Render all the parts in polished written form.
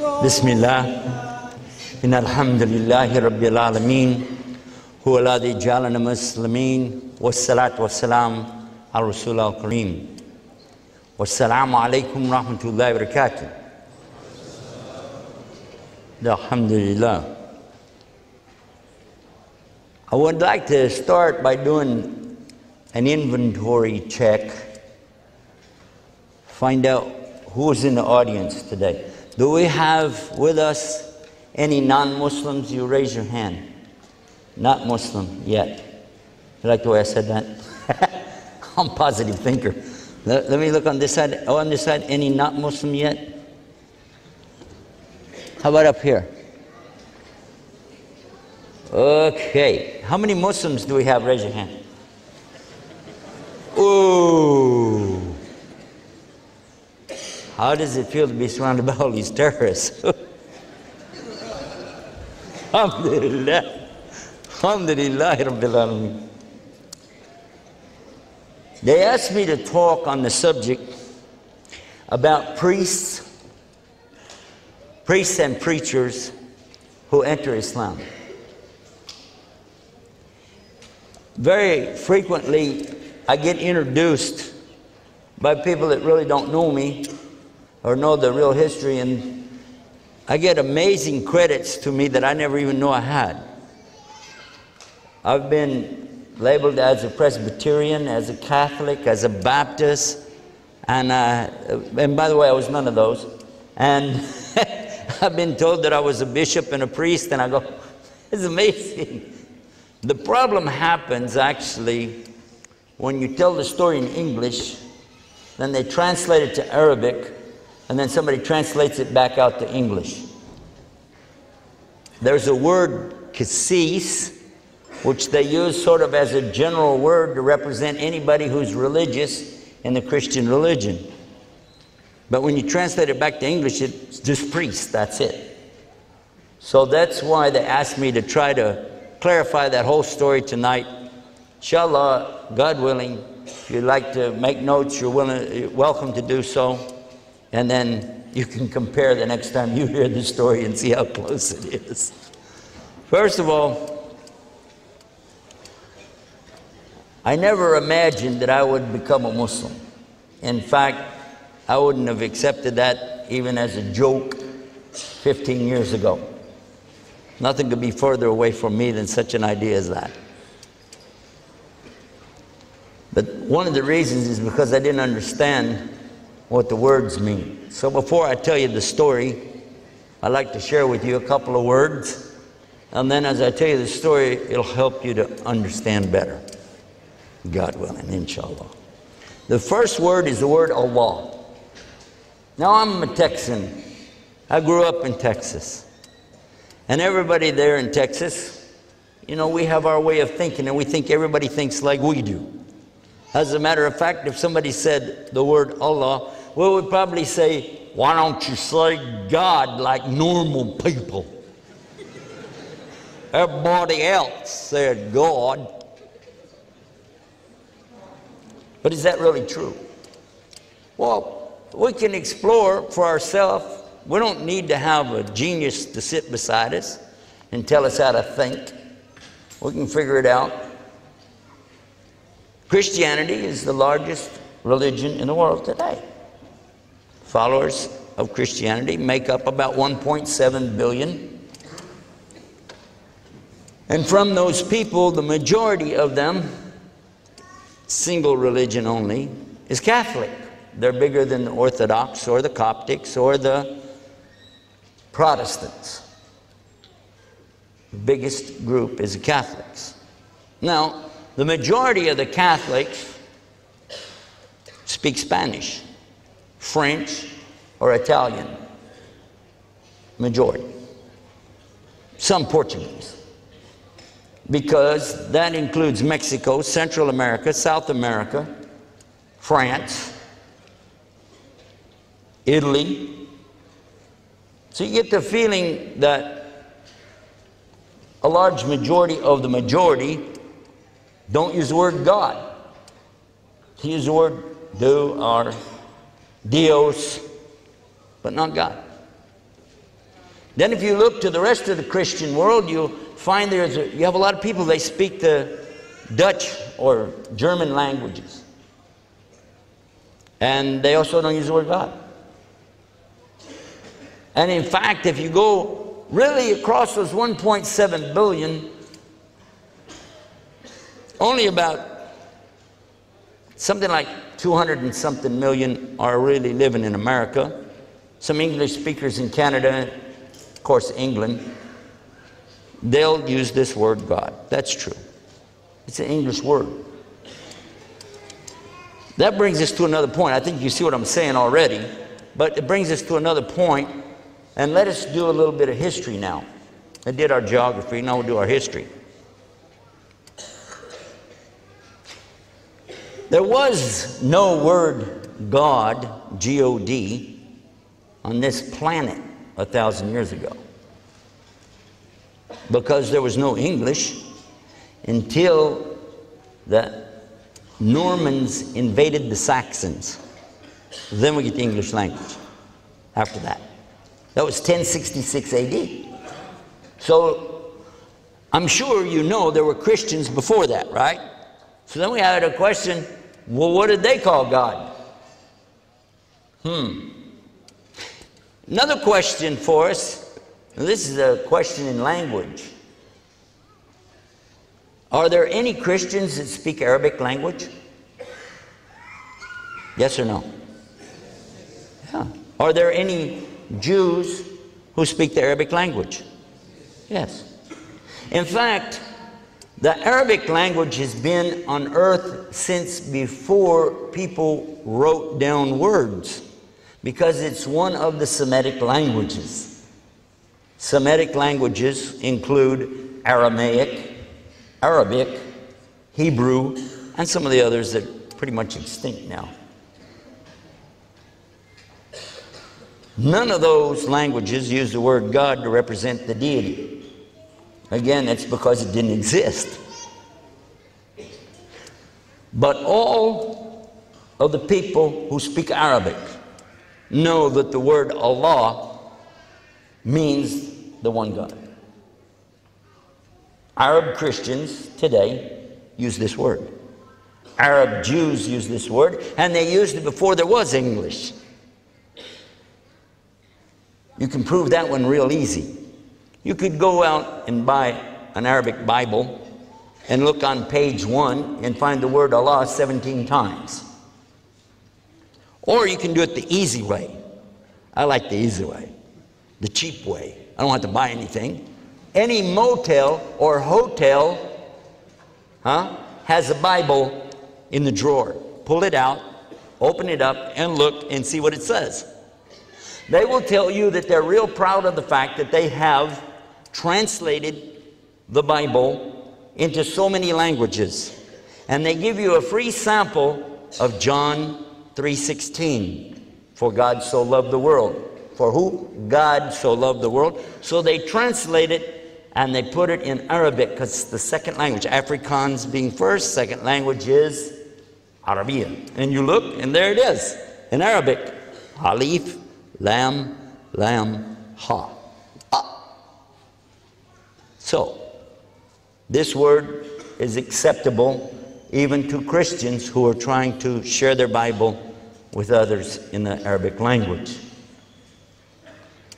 Bismillah. إن الحمد لله رب العالمين هو الذي جعلنا مسلمين والصلاة والسلام على رسول الله الكريم والسلام عليكم ورحمة الله وبركاته. Alhamdulillah. I would like to start by doing an inventory check, find out who's in the audience today. Do we have with us any non-Muslims? You raise your hand. Not Muslim yet. You like the way I said that? I'm a positive thinker. Let me look on this side. Oh, on this side, any not Muslim yet? How about up here? Okay. How many Muslims do we have? Raise your hand. Ooh. How does it feel to be surrounded by all these terrorists? Alhamdulillah. Alhamdulillah Rabbil Alameen. They asked me to talk on the subject about priests and preachers who enter Islam. Very frequently, I get introduced by people that really don't know me or know the real history, and I get amazing credits to me that I never even knew I had. I've been labeled as a Presbyterian, as a Catholic, as a Baptist, and by the way, I was none of those. And I've been told that I was a bishop and a priest, and I go, it's amazing. The problem happens actually when you tell the story in English, then they translate it to Arabic, and then somebody translates it back out to English. There's a word, qasis, which they use sort of as a general word to represent anybody who's religious in the Christian religion. But when you translate it back to English, it's just priest, that's it. So that's why they asked me to try to clarify that whole story tonight. Inshallah, God willing, if you'd like to make notes, you're welcome to do so. And then you can compare the next time you hear the story and see how close it is. First of all, I never imagined that I would become a Muslim. In fact, I wouldn't have accepted that even as a joke 15 years ago. Nothing could be further away from me than such an idea as that. But one of the reasons is because I didn't understand what the words mean. So before I tell you the story, I'd like to share with you a couple of words. And then as I tell you the story, it'll help you to understand better. God willing, inshallah. The first word is the word Allah. Now I'm a Texan. I grew up in Texas. And everybody there in Texas, you know, we have our way of thinking, and we think everybody thinks like we do. As a matter of fact, if somebody said the word Allah, we would probably say, why don't you say God like normal people? Everybody else said God. But is that really true? Well, we can explore for ourselves. We don't need to have a genius to sit beside us and tell us how to think. We can figure it out. Christianity is the largest religion in the world today. Followers of Christianity make up about 1.7 billion. And from those people, the majority of them, single religion only, is Catholic. They're bigger than the Orthodox or the Coptics or the Protestants. The biggest group is the Catholics. Now, the majority of the Catholics speak Spanish, French, or Italian. Majority. Some Portuguese. Because that includes Mexico, Central America, South America, France, Italy. So you get the feeling that a large majority of the majority don't use the word God. They use the word do or Dios, but not God. Then if you look to the rest of the Christian world, you'll find you have a lot of people, they speak the Dutch or German languages. And they also don't use the word God. And in fact, if you go really across those 1.7 billion, only about something like 200 and something million are really living in America. Some English speakers in Canada, of course England, they'll use this word God. That's true. It's an English word. That brings us to another point. I think you see what I'm saying already, but it brings us to another point, and let us do a little bit of history now. I did our geography, now we'll do our history. There was no word God, G-O-D, on this planet 1,000 years ago, because there was no English until the Normans invaded the Saxons. Then we get the English language after that. That was 1066 AD. So I'm sure you know there were Christians before that, right? So then we had a question, well, what did they call God? Another question for us, and this is a question in language. Are there any Christians that speak Arabic language? Yes or no? Yeah. Are there any Jews who speak the Arabic language? Yes. In fact, the Arabic language has been on earth since before people wrote down words, because it's one of the Semitic languages. Semitic languages include Aramaic, Arabic, Hebrew, and some of the others that are pretty much extinct now. None of those languages use the word God to represent the deity. Again, that's because it didn't exist. But all of the people who speak Arabic know that the word Allah means the one God. Arab Christians today use this word. Arab Jews use this word, and they used it before there was English. You can prove that one real easy. You could go out and buy an Arabic Bible and look on page 1 and find the word Allah 17 times. Or you can do it the easy way. I like the easy way, the cheap way. I don't have to buy anything. Any motel or hotel has a Bible in the drawer. Pull it out, open it up, and look and see what it says. They will tell you that they're real proud of the fact that they have translated the Bible into so many languages. And they give you a free sample of John 3:16. For God so loved the world. For who? God so loved the world. So they translate it and they put it in Arabic, because it's the second language. Afrikaans being first, second language is Arabic. And you look, and there it is in Arabic. Alif, Lam, Lam, Ha. So, this word is acceptable even to Christians who are trying to share their Bible with others in the Arabic language.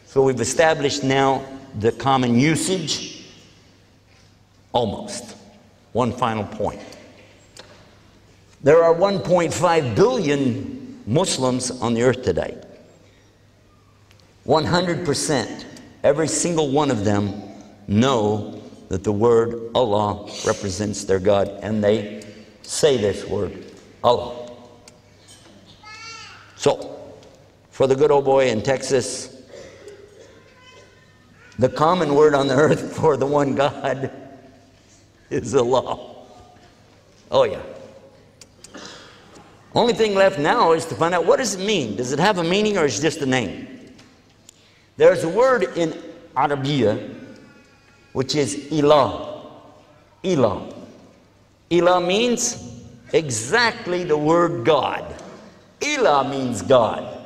So we've established now the common usage, almost. One final point. There are 1.5 billion Muslims on the earth today. 100%, every single one of them know that the word Allah represents their God, and they say this word, Allah. So, for the good old boy in Texas, the common word on the earth for the one God is Allah. Oh yeah. Only thing left now is to find out, what does it mean? Does it have a meaning, or is it just a name? There's a word in Arabic which is ilah. Ilah. Ilah means exactly the word God. Ilah means God.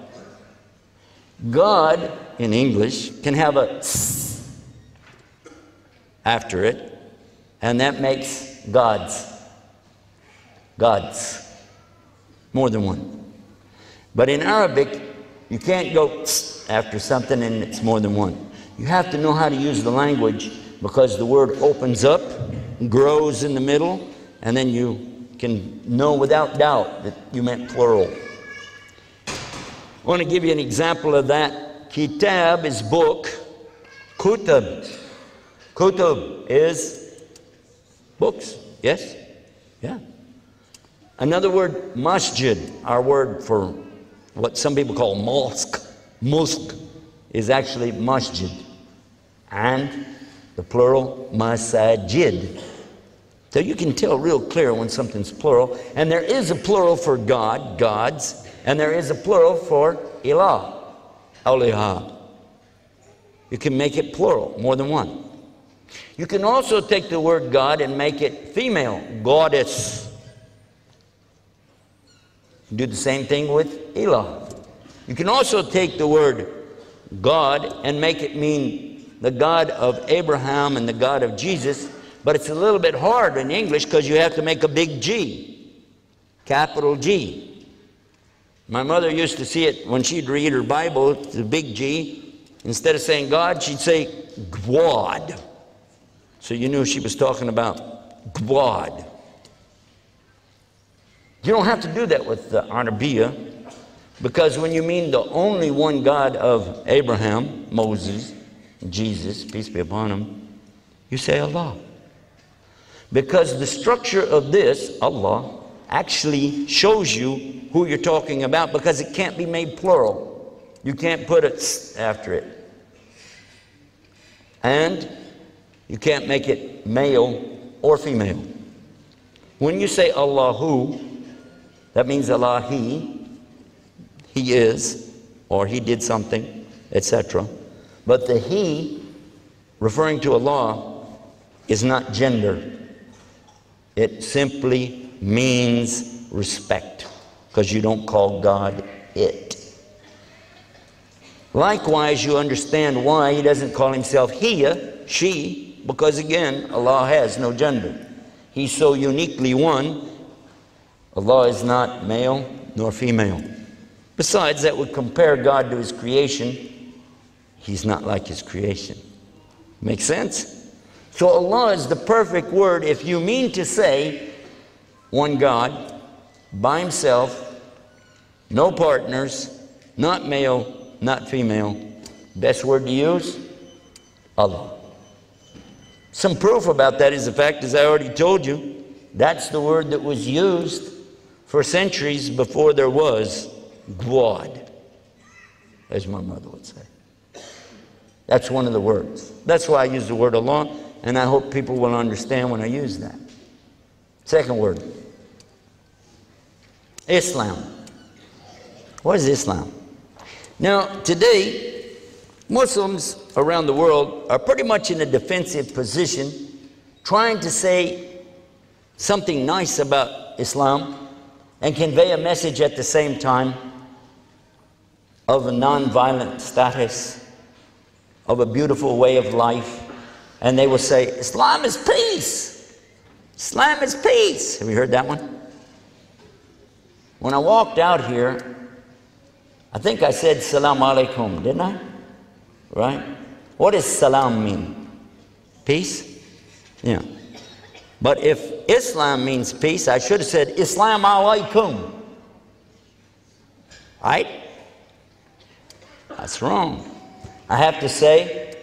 God in English can have a s after it, and that makes God's. God's. More than one. But in Arabic, you can't go s after something and it's more than one. You have to know how to use the language, because the word opens up, grows in the middle, and then you can know without doubt that you meant plural. I want to give you an example of that. Kitab is book. Kutub. Kutub is books. Yes? Yeah. Another word, masjid, our word for what some people call mosque. Mosque is actually masjid. And the plural, masajid. So you can tell real clear when something's plural. And there is a plural for God, gods. And there is a plural for ilah, awliha. You can make it plural, more than one. You can also take the word God and make it female, goddess. Do the same thing with ilah. You can also take the word God and make it mean the God of Abraham and the God of Jesus, but it's a little bit hard in English because you have to make a big G, capital G. My mother used to see it when she'd read her Bible, the big G. Instead of saying God, she'd say Gwad. So you knew she was talking about Gwad. You don't have to do that with the Arabiya, because when you mean the only one God of Abraham, Moses, Jesus, peace be upon him, you say Allah. Because the structure of this, Allah, actually shows you who you're talking about, because it can't be made plural. You can't put it after it. And you can't make it male or female. When you say Allahu, that means Allah, He is, or He did something, etc. But the He, referring to Allah, is not gender. It simply means respect, because you don't call God it. Likewise, you understand why He doesn't call Himself He, she, because again, Allah has no gender. He's so uniquely one. Allah is not male nor female. Besides, that would compare God to His creation. He's not like His creation. Make sense? So Allah is the perfect word if you mean to say one God, by Himself, no partners, not male, not female. Best word to use? Allah. Some proof about that is the fact, as I already told you, that's the word that was used for centuries before there was Gwad, as my mother would say. That's one of the words. That's why I use the word Allah, and I hope people will understand when I use that. Second word, Islam. What is Islam? Now, today, Muslims around the world are pretty much in a defensive position, trying to say something nice about Islam and convey a message at the same time of a non-violent status, of a beautiful way of life. And they will say, Islam is peace. Islam is peace. Have you heard that one? When I walked out here, I think I said Salam Alaikum, didn't I? Right? What does salam mean? Peace? Yeah. But if Islam means peace, I should have said Islam Alaikum. Right? That's wrong. I have to say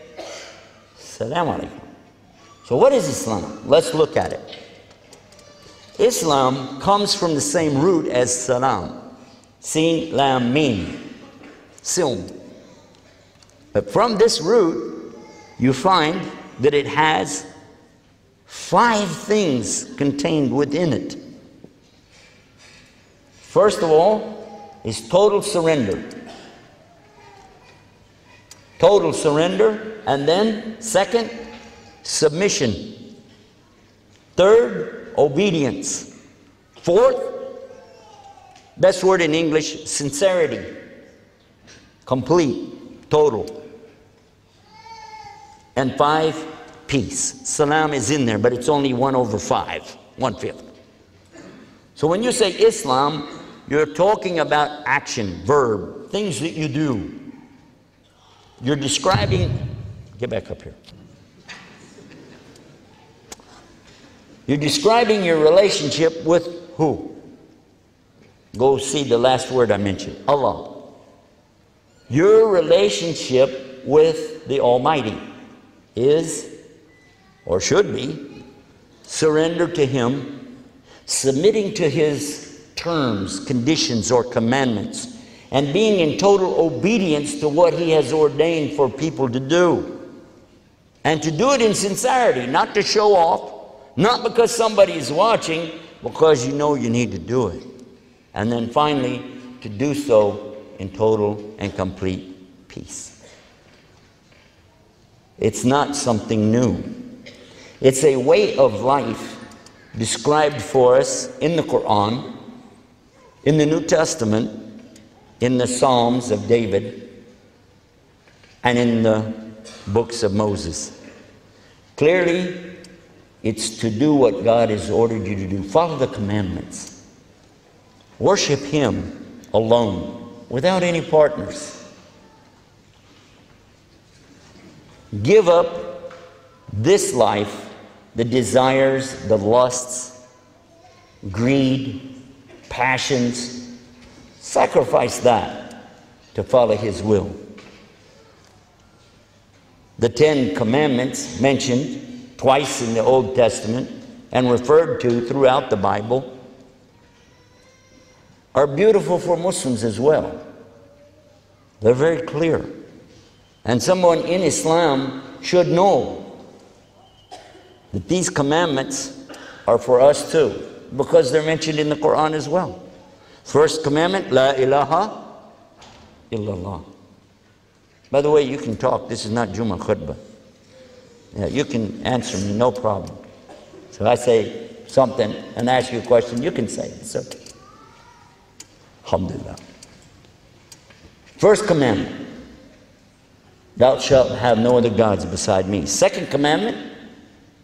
Salam Alaikum. So what is Islam? Let's look at it. Islam comes from the same root as salam. Sin, lam, mim. Silm. But from this root, you find that it has 5 things contained within it. First of all is total surrender. Total surrender. And then, second, submission. Third, obedience. Fourth, best word in English, sincerity. Complete, total. and 5, peace. Salam is in there, but it's only 1/5, 1/5. So when you say Islam, you're talking about action, verb, things that you do. You're describing, get back up here. You're describing your relationship with who? Go see the last word I mentioned, Allah. Your relationship with the Almighty is, or should be, surrender to Him, submitting to His terms, conditions, or commandments, and being in total obedience to what He has ordained for people to do. And to do it in sincerity, not to show off, not because somebody is watching, because you know you need to do it. And then finally, to do so in total and complete peace. It's not something new. It's a way of life described for us in the Quran, in the New Testament, in the Psalms of David, and in the books of Moses. Clearly, it's to do what God has ordered you to do. Follow the commandments. Worship Him alone, without any partners. Give up this life, the desires, the lusts, greed, passions. Sacrifice that to follow His will. The 10 Commandments mentioned twice in the Old Testament and referred to throughout the Bible are beautiful for Muslims as well. They're very clear. And someone in Islam should know that these commandments are for us too, because they're mentioned in the Quran as well. First commandment, La ilaha illallah. By the way, you can talk. This is not Jummah khutbah. Yeah, you can answer me, no problem. So I say something and ask you a question, you can say it. It's okay. Alhamdulillah. First commandment, thou shalt have no other gods beside me. Second commandment,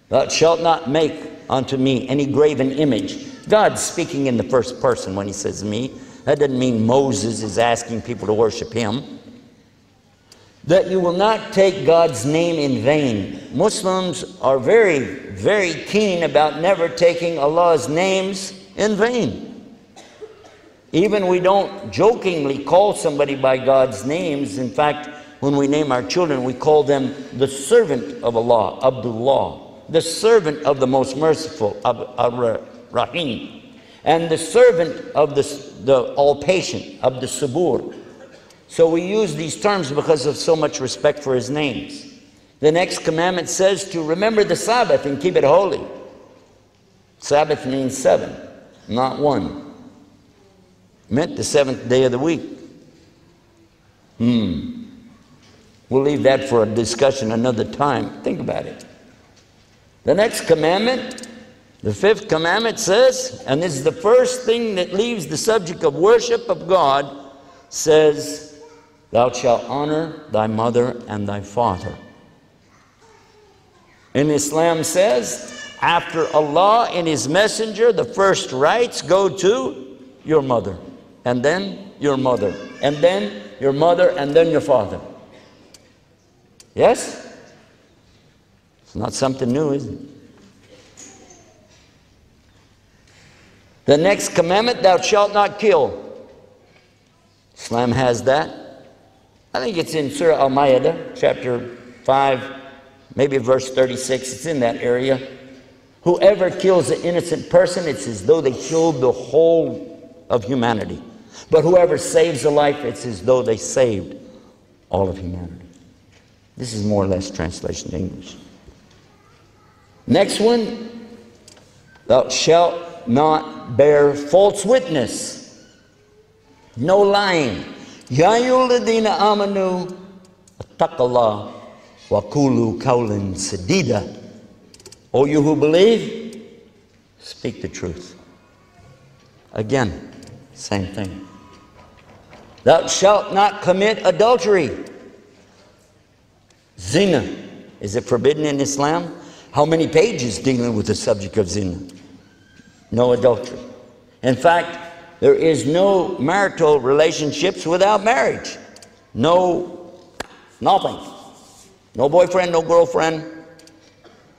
thou shalt not make unto me any graven image. God's speaking in the first person when He says me. That doesn't mean Moses is asking people to worship Him. That you will not take God's name in vain. Muslims are very, very keen about never taking Allah's names in vain. Even we don't jokingly call somebody by God's names. In fact, when we name our children, we call them the servant of Allah, Abdullah, the servant of the most merciful, Rahim, and the servant of the all-patient, of the Sabur. So we use these terms because of so much respect for His names. The next commandment says to remember the Sabbath and keep it holy. Sabbath means 7, not 1. Meant the 7th day of the week. We'll leave that for a discussion another time. Think about it. The next commandment, the 5th commandment says, and this is the first thing that leaves the subject of worship of God, says, thou shalt honor thy mother and thy father. And Islam says, after Allah and His Messenger, the first rights go to your mother, and then your mother, and then your mother, and then your father. Yes? It's not something new, is it? The next commandment, thou shalt not kill. Islam has that. I think it's in Surah Al-Ma'idah, chapter 5, maybe verse 36. It's in that area. Whoever kills an innocent person, it's as though they killed the whole of humanity. But whoever saves a life, it's as though they saved all of humanity. This is more or less translation to English. Next one, thou shalt not bear false witness. No lying. Ya ayyuhalladhina amanu attaqullah wa qulu qawlan sadida. O you who believe, speak the truth. Again, same thing. Thou shalt not commit adultery. Zina. Is it forbidden in Islam? How many pages dealing with the subject of zina? No adultery. In fact, there is no marital relationships without marriage. Nothing. No boyfriend, no girlfriend.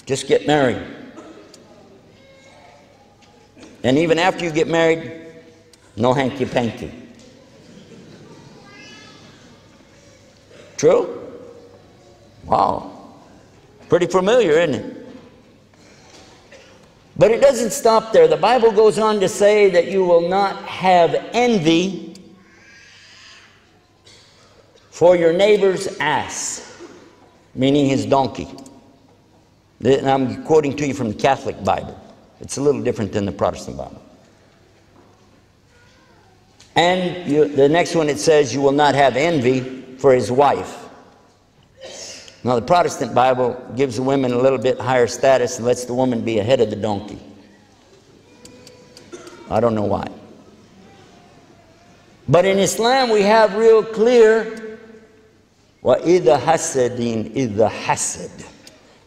Just get married. And even after you get married, no hanky-panky. True? Wow. Pretty familiar, isn't it? But it doesn't stop there. The Bible goes on to say that you will not have envy for your neighbor's ass, meaning his donkey. And I'm quoting to you from the Catholic Bible. It's a little different than the Protestant Bible. And the next one, it says you will not have envy for his wife. Now the Protestant Bible gives the women a little bit higher status and lets the woman be ahead of the donkey. I don't know why. But in Islam we have real clear وَإِذَا حَسَدٍ إِذَا حَسَدٍ.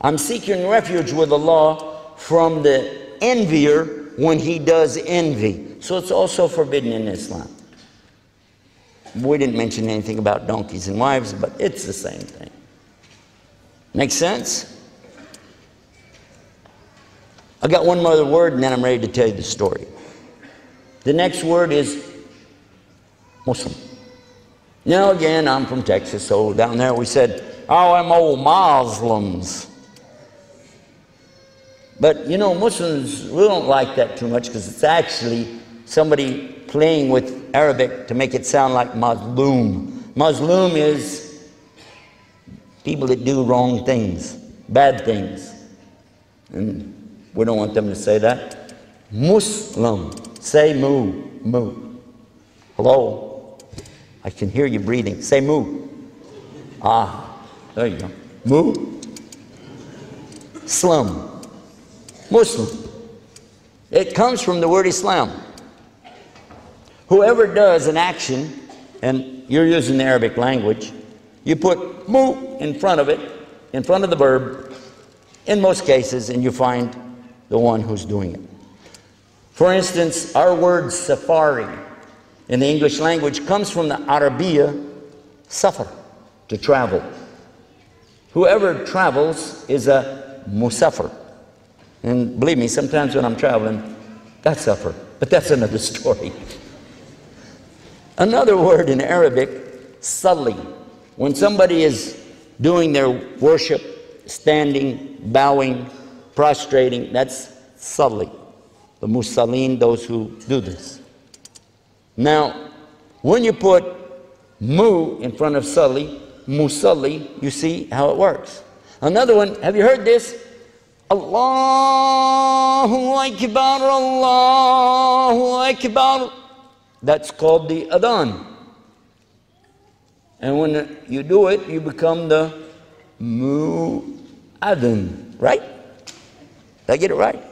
I'm seeking refuge with Allah from the envier when he does envy. So it's also forbidden in Islam. We didn't mention anything about donkeys and wives, but it's the same thing. Make sense? I got one more word and then I'm ready to tell you the story. The next word is Muslim. Now again, I'm from Texas, so down there we said, oh, I'm old Muslims. But you know, Muslims, we don't like that too much because it's actually somebody playing with Arabic to make it sound like Mazlum. Mazlum is people that do wrong things, bad things. And we don't want them to say that. Muslim. Say moo, moo. Hello? I can hear you breathing. Say moo. Ah, there you go. Moo. Slum. Muslim. It comes from the word Islam. Whoever does an action, and you're using the Arabic language, you put mu in front of it, in front of the verb, in most cases, and you find the one who's doing it. For instance, our word safari in the English language comes from the Arabiya safar, to travel. Whoever travels is a musafir. And believe me, sometimes when I'm traveling, I suffer. But that's another story. Another word in Arabic, salli. When somebody is doing their worship, standing, bowing, prostrating, that's salli. The musallin, those who do this. Now, when you put mu in front of salli, musalli, you see how it works. Another one, have you heard this? Allahu Akbar, Allahu Akbar. That's called the adhan. And when you do it, you become the mu'adhin, right? Did I get it right?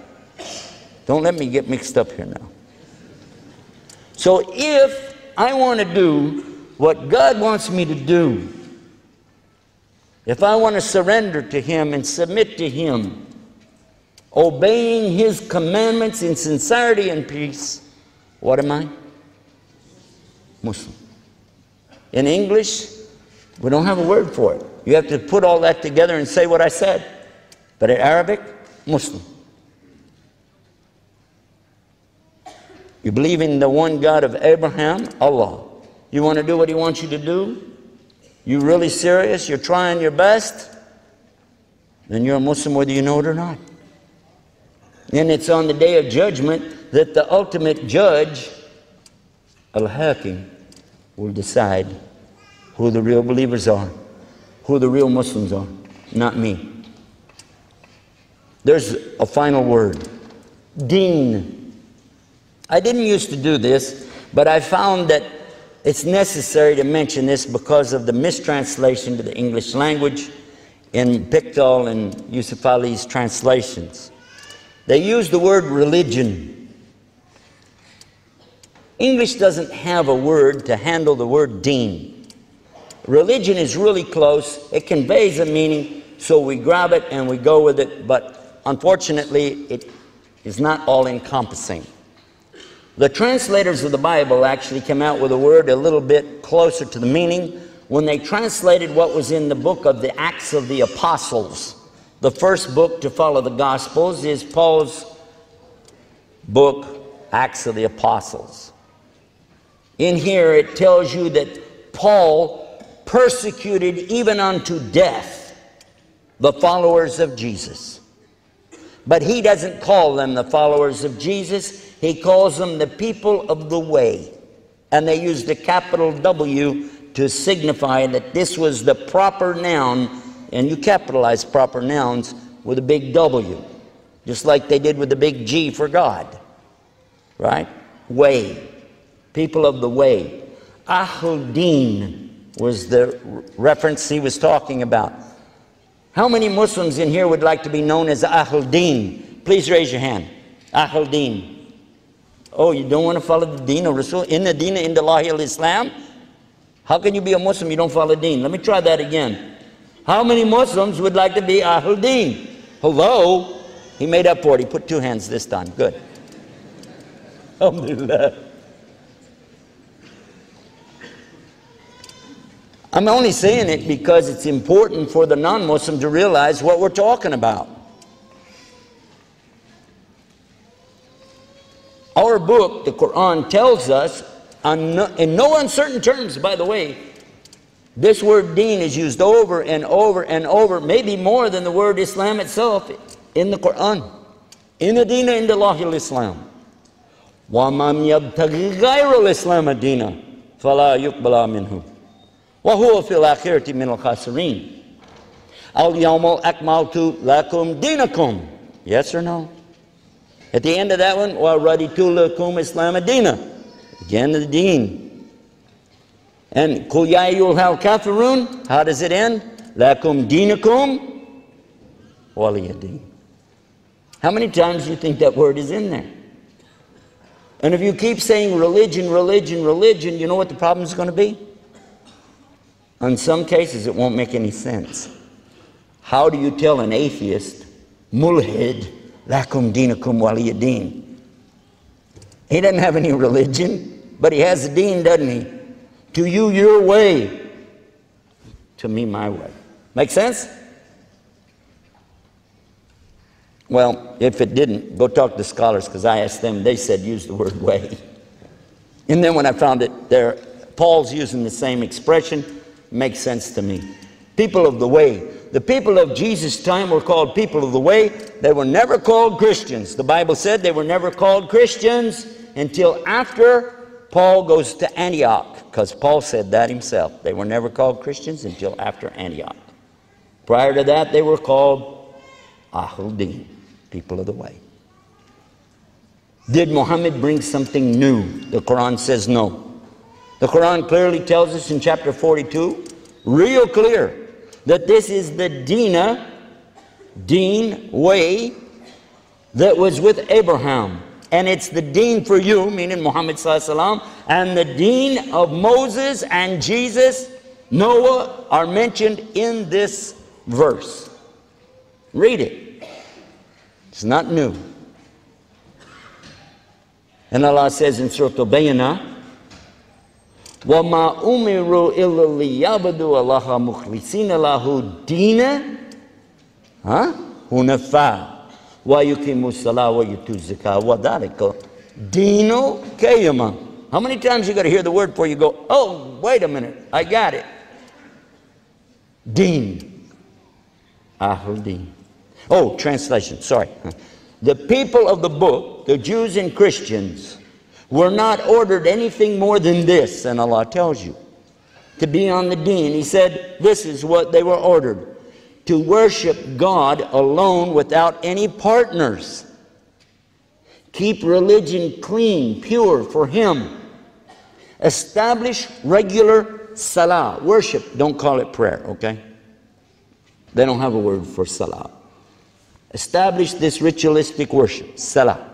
Don't let me get mixed up here now. So if I want to do what God wants me to do, if I want to surrender to Him and submit to Him, obeying His commandments in sincerity and peace, what am I? Muslim. In English, we don't have a word for it. You have to put all that together and say what I said. But in Arabic, Muslim. You believe in the one God of Abraham, Allah. You want to do what He wants you to do? You really serious? You're trying your best? Then you're a Muslim whether you know it or not. And it's on the day of judgment that the ultimate judge, Al-Hakim, will decide who the real believers are, who the real Muslims are, not me. There's a final word. Deen. I didn't used to do this, but I found that it's necessary to mention this because of the mistranslation to the English language in Pickthall and Yusuf Ali's translations. They use the word religion. English doesn't have a word to handle the word deen. Religion is really close. It conveys a meaning so we grab it and we go with it, but unfortunately, it is not all-encompassing. The translators of the Bible actually came out with a word a little bit closer to the meaning when they translated what was in the book of the Acts of the Apostles. The first book to follow the Gospels is Paul's book, Acts of the Apostles. In here it tells you that Paul persecuted even unto death the followers of Jesus. But he doesn't call them the followers of Jesus. He calls them the people of the way. And they used a capital W to signify that this was the proper noun, and you capitalize proper nouns with a big W, just like they did with the big G for God. Right? Way. People of the way. Ahl-Din was the reference he was talking about. How many Muslims in here would like to be known as Ahl-Din? Please raise your hand. Ahl-Din. Oh, you don't want to follow the deen of Rasul? Inna dina indallahi al-Islam? How can you be a Muslim you don't follow deen? Let me try that again. How many Muslims would like to be Ahl-Din? Hello? He made up for it. He put two hands this time. Good. Alhamdulillah. I'm only saying it because it's important for the non-Muslim to realize what we're talking about. Our book, the Quran, tells us, in no uncertain terms, by the way, this word deen is used over and over and over, maybe more than the word Islam itself in the Quran. Inna dina indallahi al-Islam. وَمَنْ يَبْتَغِي غَيْرَ الْإِسْلَامَ دِينًا فَلَا يُقْبَلَ مِنْهُ وَهُوَ فِي الْآخِرَةِ مِنَ الْخَاسِرِينَ الْيَوْمَ أَكْمَلْتُ لَكُمْ دِينَكُمْ. Yes or no? At the end of that one, وَرَدِيتُ لَكُمْ إِسْلَامَ دِينًا. Again, the deen. And قُلْ يَا أَيُّهَا الْكَافِرُونَ. How does it end? لَكُمْ دِينَكُمْ وَلِيَ دِينِ. How many times do you think that word is in there? And if you keep saying religion, religion, religion, you know what the problem is going to be? In some cases, it won't make any sense. How do you tell an atheist, mulhid, lakum dinakum waliya din? He doesn't have any religion, but he has a deen, doesn't he? To you, your way. To me, my way. Make sense? Well, if it didn't, go talk to scholars, because I asked them, they said use the word way. And then when I found it there, Paul's using the same expression, makes sense to me. People of the way. The people of Jesus' time were called people of the way. They were never called Christians. The Bible said they were never called Christians until after Paul goes to Antioch, because Paul said that himself. They were never called Christians until after Antioch. Prior to that, they were called Ahl-Din, people of the way. Did Muhammad bring something new? The Quran says no. The Quran clearly tells us in chapter 42, real clear, that this is the deen, way, that was with Abraham. And it's the deen for you, meaning Muhammad sallallahu alaihi wasallam, and the deen of Moses and Jesus, Noah, are mentioned in this verse. Read it. It's not new. And Allah says in Surah Al-Bayyinah, وَمَا أُمِرُوا إِلَّا لِيَعْبُدُوا اللَّهَ مُخْلِصِينَ لَهُ الدِّينَ حُنَفَاءَ وَيُقِيمُوا الصَّلَاةَ وَيُؤْتُوا الزَّكَاةَ وَذَلِكَ دِينُ الْقَيِّمَةِ. How many times you got to hear the word before you go, oh, wait a minute, I got it. Deen. Ahl-Din. Oh, translation, sorry. The people of the book, the Jews and Christians, were not ordered anything more than this, and Allah tells you, to be on the deen. He said, this is what they were ordered, to worship God alone without any partners. Keep religion clean, pure for Him. Establish regular salah, worship. Don't call it prayer, okay? They don't have a word for salah. Establish this ritualistic worship, salah.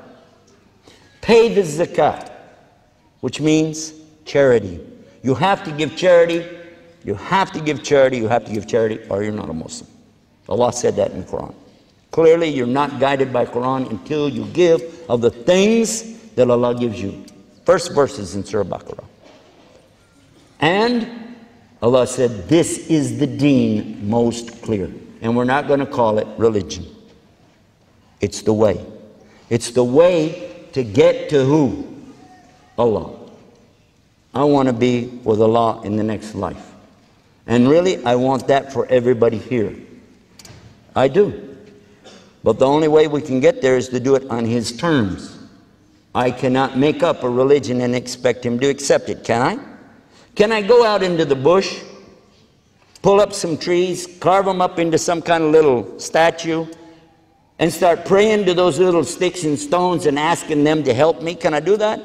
Pay the zakat, which means charity. You have to give charity. You have to give charity. You have to give charity, or you're not a Muslim. Allah said that in the Quran. Clearly, you're not guided by Quran until you give of the things that Allah gives you. First verses in Surah Baqarah. And Allah said, this is the deen most clear. And we're not going to call it religion. It's the way. It's the way to get to who? Allah. I want to be with Allah in the next life. And really, I want that for everybody here. I do. But the only way we can get there is to do it on His terms. I cannot make up a religion and expect Him to accept it, can I? Can I go out into the bush, pull up some trees, carve them up into some kind of little statue, and start praying to those little sticks and stones and asking them to help me? Can I do that?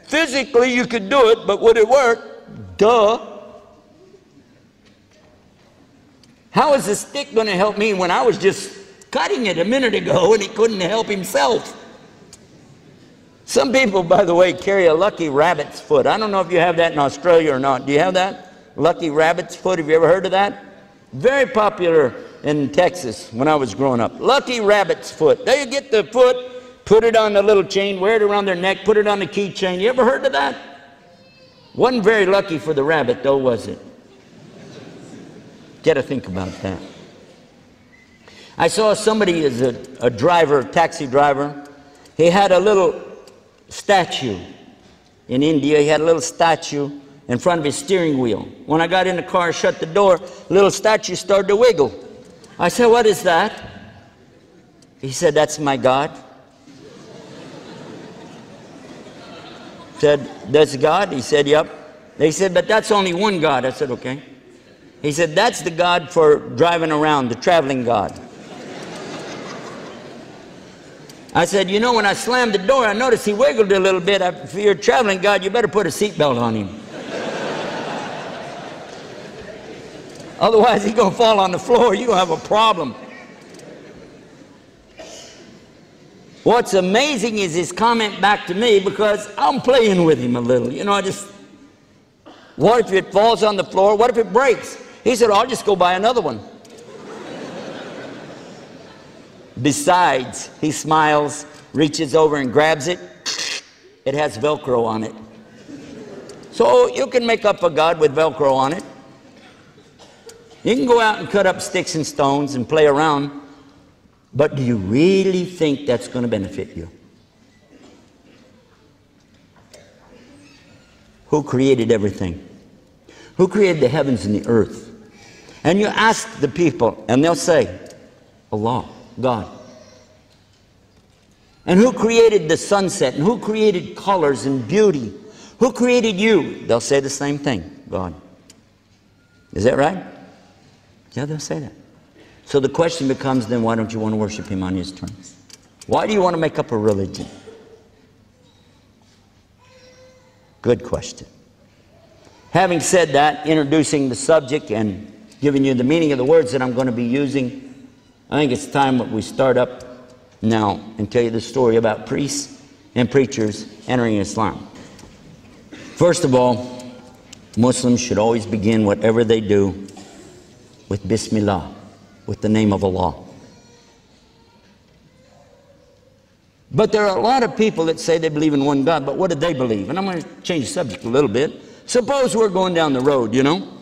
Physically, you could do it, but would it work? Duh. How is a stick going to help me when I was just cutting it a minute ago and he couldn't help himself? Some people, by the way, carry a lucky rabbit's foot. I don't know if you have that in Australia or not. Do you have that? Lucky rabbit's foot. Have you ever heard of that? Very popular in Texas when I was growing up. Lucky rabbit's foot. There you get the foot, put it on the little chain, wear it around their neck, put it on the keychain. You ever heard of that? Wasn't very lucky for the rabbit, though, was it? Got to think about that. I saw somebody as a driver, taxi driver. He had a little statue in India. He had a little statue in front of his steering wheel. When I got in the car, shut the door, the little statue started to wiggle. I said, what is that? He said, that's my God. Said, that's God? He said, yep. They said, but that's only one God. I said, okay. He said, that's the God for driving around, the traveling God. I said, you know, when I slammed the door, I noticed he wiggled a little bit. If you're a traveling God, you better put a seatbelt on him. Otherwise, he's going to fall on the floor. You're going to have a problem. What's amazing is his comment back to me, because I'm playing with him a little. You know, what if it falls on the floor? What if it breaks? He said, I'll just go buy another one. Besides, he smiles, reaches over and grabs it. It has Velcro on it. So you can make up a God with Velcro on it. You can go out and cut up sticks and stones and play around. But do you really think that's going to benefit you? Who created everything? Who created the heavens and the earth? And you ask the people, and they'll say, Allah, God. And who created the sunset? And who created colors and beauty? Who created you? They'll say the same thing, God. Is that right? Yeah, they'll say that. So the question becomes, then why don't you want to worship Him on His terms? Why do you want to make up a religion? Good question. Having said that, introducing the subject and giving you the meaning of the words that I'm going to be using, I think it's time that we start up now and tell you the story about priests and preachers entering Islam. First of all, Muslims should always begin whatever they do with Bismillah, with the name of Allah. But there are a lot of people that say they believe in one God, but what do they believe? And I'm going to change the subject a little bit. Suppose we're going down the road, you know.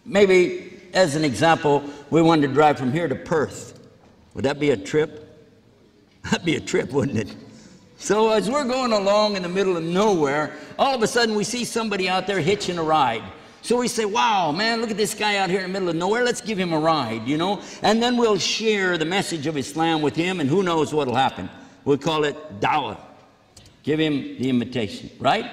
Maybe, as an example, we wanted to drive from here to Perth. Would that be a trip? That'd be a trip, wouldn't it? So as we're going along in the middle of nowhere, all of a sudden we see somebody out there hitching a ride. So we say, wow, man, look at this guy out here in the middle of nowhere. Let's give him a ride, you know. And then we'll share the message of Islam with him, and who knows what will happen. We'll call it dawah. Give him the invitation, right?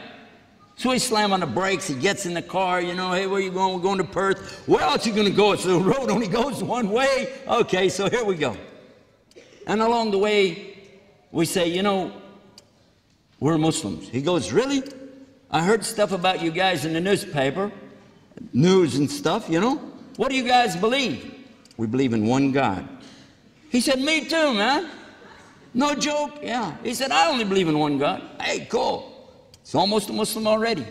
So we slam on the brakes. He gets in the car, you know, hey, where you going? We're going to Perth. Where else are you going to go? It's the road only goes one way. Okay, so here we go. And along the way, we say, you know, we're Muslims. He goes, really? I heard stuff about you guys in the newspaper, news and stuff, you know. What do you guys believe? We believe in one God. He said, me too, man. No joke, yeah. He said, I only believe in one God. Hey, cool. It's almost a Muslim already.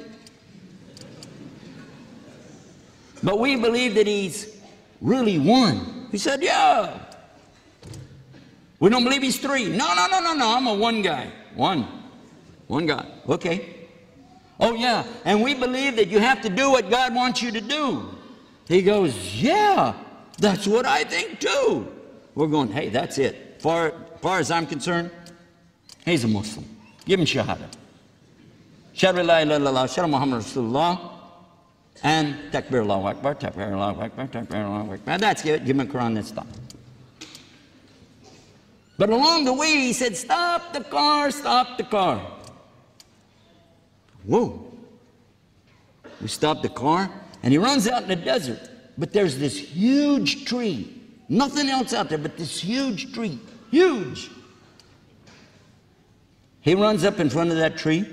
But we believe that He's really one? He said, yeah. We don't believe he's three. No, I'm a one guy. One God. Okay. Oh, yeah, and we believe that you have to do what God wants you to do. He goes, yeah, that's what I think too. We're going, hey, that's it. Far as I'm concerned, he's a Muslim. Give him shahada. Shahada la ilaha illallah, shahada Muhammad Rasulullah, and takbir Allahu Akbar, takbir Allahu Akbar, takbir Allahu Akbar. That's it. Give him a Quran and stop. But along the way, he said, stop the car, stop the car. Whoa. We stopped the car, and he runs out in the desert. But there's this huge tree. Nothing else out there but this huge tree. Huge. He runs up in front of that tree,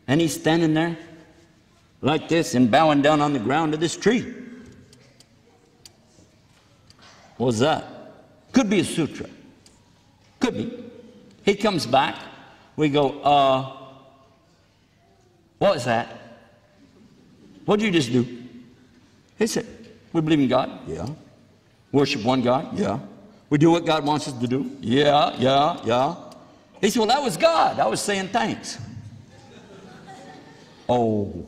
and he's standing there like this and bowing down on the ground to this tree. What's that? Could be a sutra. Could be. He comes back. We go, what was that? What did you just do? He said, we believe in God. Yeah. Worship one God. Yeah. We do what God wants us to do. Yeah. He said, well, that was God. I was saying thanks. Oh.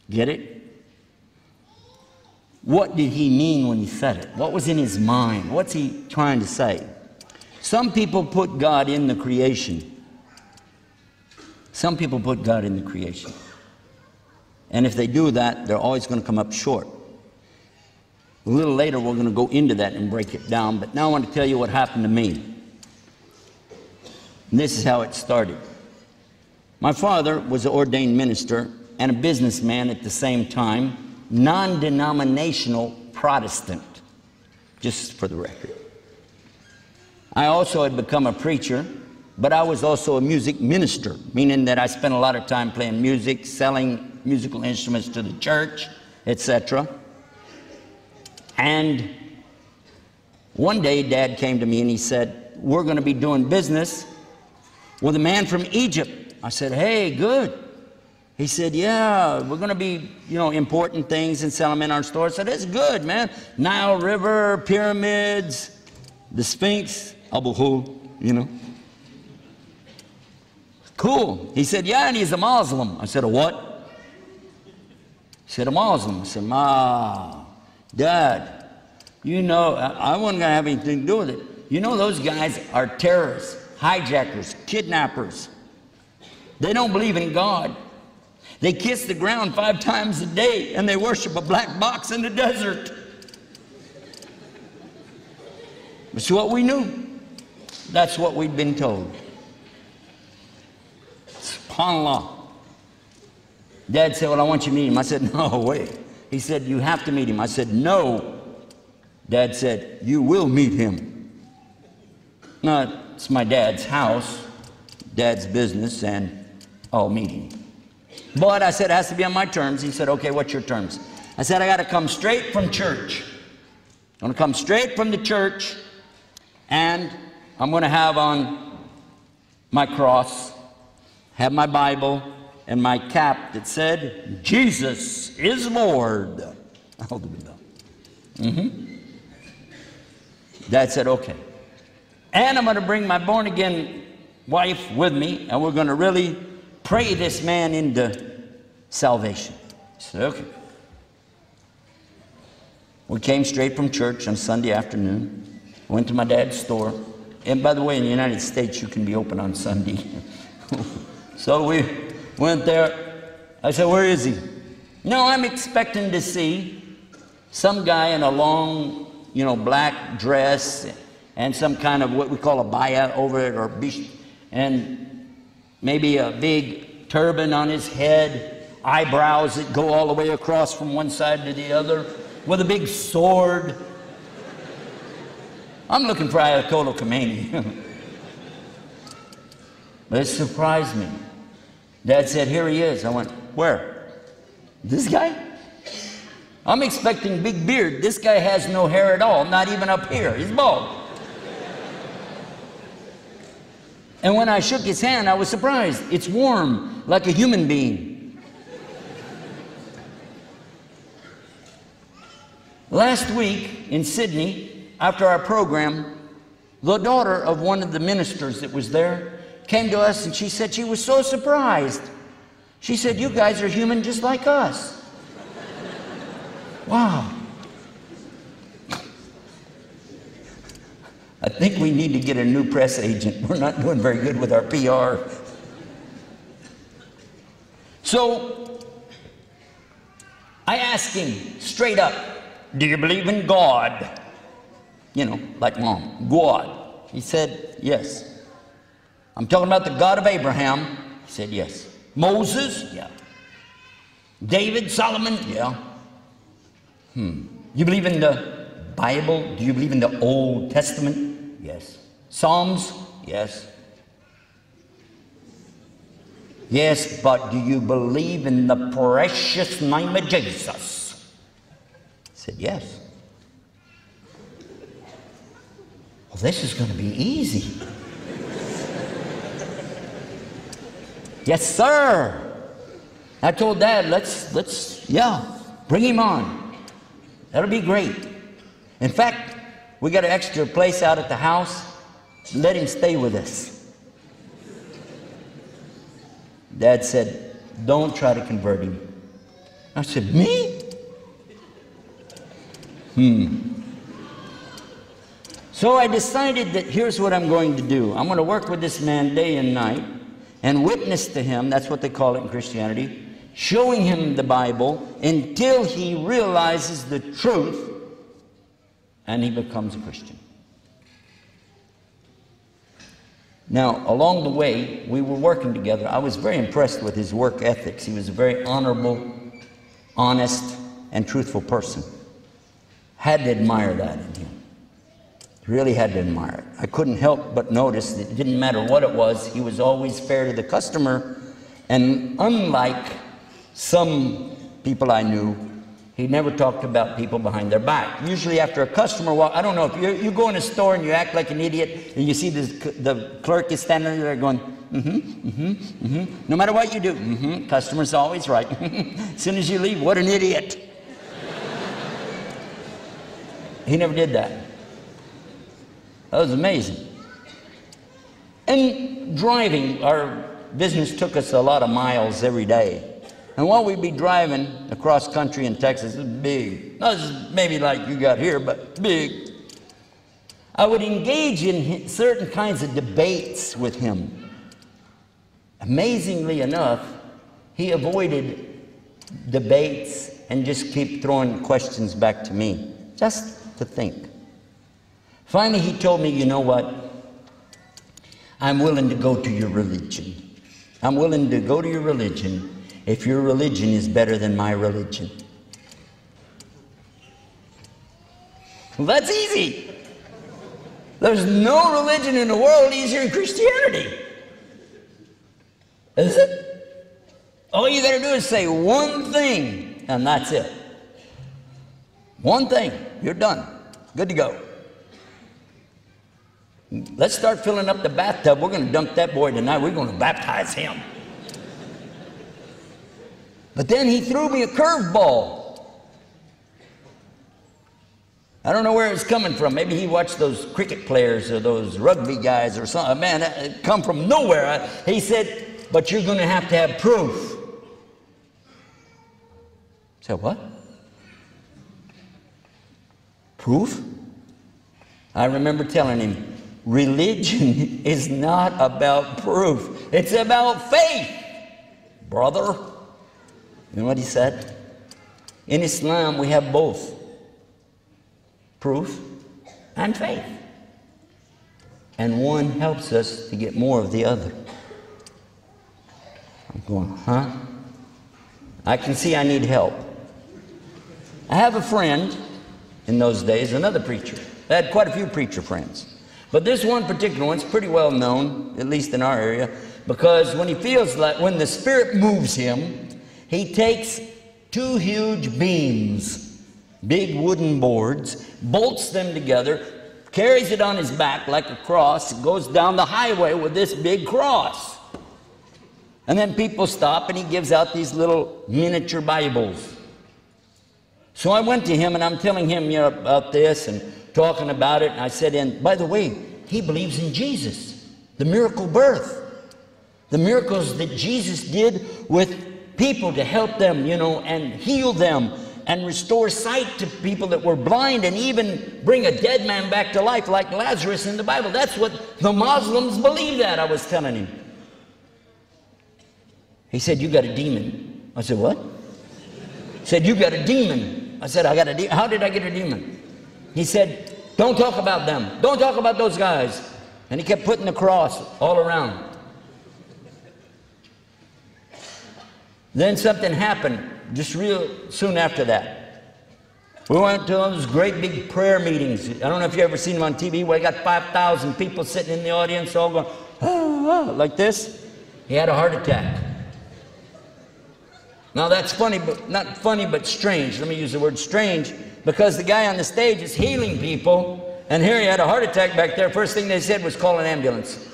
Get it? What did he mean when he said it? What was in his mind? What's he trying to say? Some people put God in the creation. Some people put God in the creation. And if they do that, they're always going to come up short. A little later, we're going to go into that and break it down. But now I want to tell you what happened to me. And this is how it started. My father was an ordained minister and a businessman at the same time, non-denominational Protestant, just for the record. I also had become a preacher, but I was also a music minister, meaning that I spent a lot of time playing music, selling musical instruments to the church, etc. And one day, Dad came to me and he said, we're going to be doing business with a man from Egypt. I said, hey, good. He said, yeah, we're going to be, importing things and selling them in our store. I said, that's good, man. Nile River, pyramids, the Sphinx, Abu Hul, Cool. He said, yeah, and he's a Muslim. I said, a what? He said, a Muslim. I said, Dad, I wasn't going to have anything to do with it. Those guys are terrorists, hijackers, kidnappers. They don't believe in God. They kiss the ground 5 times a day, and they worship a black box in the desert. That's what we knew. That's what we'd been told. SubhanAllah. Dad said, well, I want you to meet him. I said, no, wait. He said, you have to meet him. I said, no. Dad said, you will meet him. No, it's my dad's house, Dad's business, and I'll meet him. But I said, it has to be on my terms. He said, okay, what's your terms? I said, I got to come straight from church. I'm going to come straight from the church, and I'm going to have on my cross, have my Bible, and my cap that said, Jesus is Lord. Dad said, okay. And I'm going to bring my born-again wife with me, and we're going to really pray this man into salvation. I said, okay. We came straight from church on Sunday afternoon, went to my dad's store. And by the way, in the United States, you can be open on Sunday. So we went there. I said, where is he? No, I'm expecting to see some guy in a long, black dress and some kind of what we call a baya over it, or bish, and maybe a big turban on his head, eyebrows that go all the way across from one side to the other, with a big sword. I'm looking for Ayatollah Khomeini. But it surprised me. Dad said, here he is. I went, where? This guy? I'm expecting big beard. This guy has no hair at all, not even up here. He's bald. And when I shook his hand, I was surprised. It's warm, like a human being. Last week in Sydney, after our program, the daughter of one of the ministers that was there came to us and she said she was so surprised. She said, "You guys are human just like us." Wow. I think we need to get a new press agent. We're not doing very good with our PR. So I asked him straight up, "Do you believe in God?" You know, like Mom, God. He said, "Yes." "I'm talking about the God of Abraham." He said, "Yes." "Moses?" "Yeah." "David, Solomon?" "Yeah." "You believe in the Bible? Do you believe in the Old Testament?" "Yes." "Psalms?" "Yes." "Yes, but do you believe in the precious name of Jesus?" I said, "Yes." "Well, this is going to be easy." "Yes, sir." I told Dad, let's, bring him on. That'll be great. In fact, we got an extra place out at the house. Let him stay with us. Dad said, "Don't try to convert him." I said, "Me?" So I decided that here's what I'm going to do. I'm going to work with this man day and night and witness to him. That's what they call it in Christianity. Showing him the Bible until he realizes the truth and he becomes a Christian. Now, along the way, we were working together. I was very impressed with his work ethics. He was a very honorable, honest, and truthful person. Had to admire that in him. Really had to admire it. I couldn't help but notice that it didn't matter what it was, he was always fair to the customer. And unlike some people I knew, he never talked about people behind their back. Usually after a customer I don't know, if you go in a store and you act like an idiot and you see the clerk is standing there going, no matter what you do, customer's always right. As soon as you leave, what an idiot. He never did that. That was amazing. And driving, our business took us a lot of miles every day. And while we'd be driving across country in Texas, it was big. Not just maybe like you got here, but big. I would engage in certain kinds of debates with him. Amazingly enough, he avoided debates and just keep throwing questions back to me, just to think. Finally, he told me, "You know what? I'm willing to go to your religion. I'm willing to go to your religion if your religion is better than my religion." Well, that's easy. There's no religion in the world easier than Christianity. Is it? All you got to do is say one thing, and that's it. One thing, you're done. Good to go. Let's start filling up the bathtub. We're going to dunk that boy tonight. We're going to baptize him. But then he threw me a curveball. I don't know where it's coming from. Maybe he watched those cricket players or those rugby guys or something. Man, it come from nowhere. He said, "But you're going to have proof." I said, "What? Proof?" I remember telling him, religion is not about proof. It's about faith, brother. You know what he said? In Islam, we have both proof and faith. And one helps us to get more of the other. I'm going, huh? I can see I need help. I have a friend in those days, another preacher. I had quite a few preacher friends. But this one particular one's pretty well known, at least in our area, because when he feels like, when the Spirit moves him, he takes two huge beams, big wooden boards, bolts them together, carries it on his back like a cross, goes down the highway with this big cross. And then people stop and he gives out these little miniature Bibles. So I went to him and I'm telling him, you know, about this and talking about it. And I said, and by the way, he believes in Jesus, the miracle birth, the miracles that Jesus did with people to help them, you know, and heal them and restore sight to people that were blind and even bring a dead man back to life like Lazarus in the Bible. That's what the Muslims believe that, I was telling him. He said, you got a demon. I said, what? He said, you got a demon. I said, I got a demon. How did I get a demon? He said, don't talk about them. Don't talk about those guys. And he kept putting the cross all around. Then something happened just real soon after that. We went to those great big prayer meetings. I don't know if you've ever seen them on TV where you got 5,000 people sitting in the audience all going, ah, ah, like this. He had a heart attack. Now that's funny, but not funny, but strange. Let me use the word strange, because the guy on the stage is healing people, and here he had a heart attack back there. First thing they said was call an ambulance.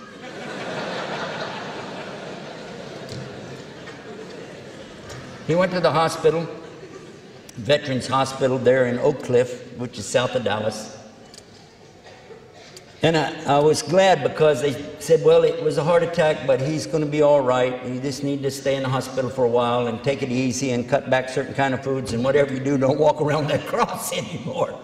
He went to the hospital, Veterans Hospital there in Oak Cliff, which is south of Dallas. And I was glad because they said, well, it was a heart attack, but he's going to be all right. You just need to stay in the hospital for a while and take it easy and cut back certain kind of foods, and whatever you do, don't walk around that cross anymore.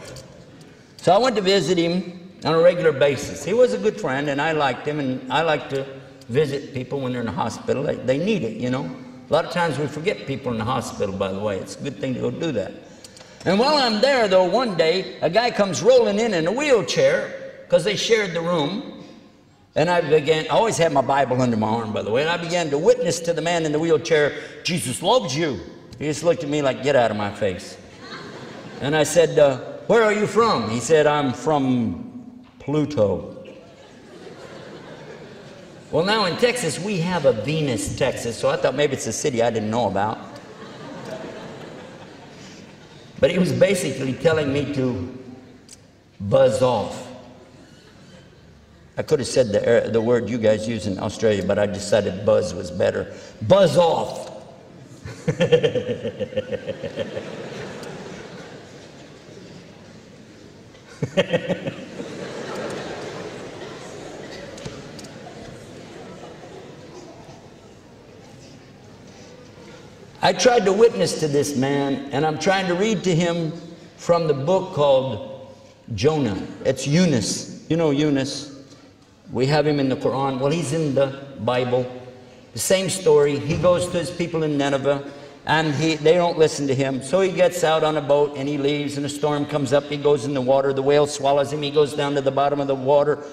So I went to visit him on a regular basis. He was a good friend, and I liked him, and I like to visit people when they're in the hospital. They need it, you know. A lot of times we forget people in the hospital, by the way. It's a good thing to go do that. And while I'm there, though, one day, a guy comes rolling in a wheelchair, because they shared the room. And I always had my Bible under my arm, by the way, and I began to witness to the man in the wheelchair, Jesus loves you. He just looked at me like, get out of my face. And I said, where are you from? He said, I'm from Pluto. Well, now in Texas, we have a Venus, Texas, so I thought maybe it's a city I didn't know about. But he was basically telling me to buzz off. I could have said the word you guys use in Australia, but I decided buzz was better. Buzz off. I tried to witness to this man, and I'm trying to read to him from the book called Jonah. It's Yunus. You know Yunus. We have him in the Quran. Well, he's in the Bible. The same story. He goes to his people in Nineveh, and they don't listen to him. So he gets out on a boat, and he leaves, and a storm comes up. He goes in the water. The whale swallows him. He goes down to the bottom of the water.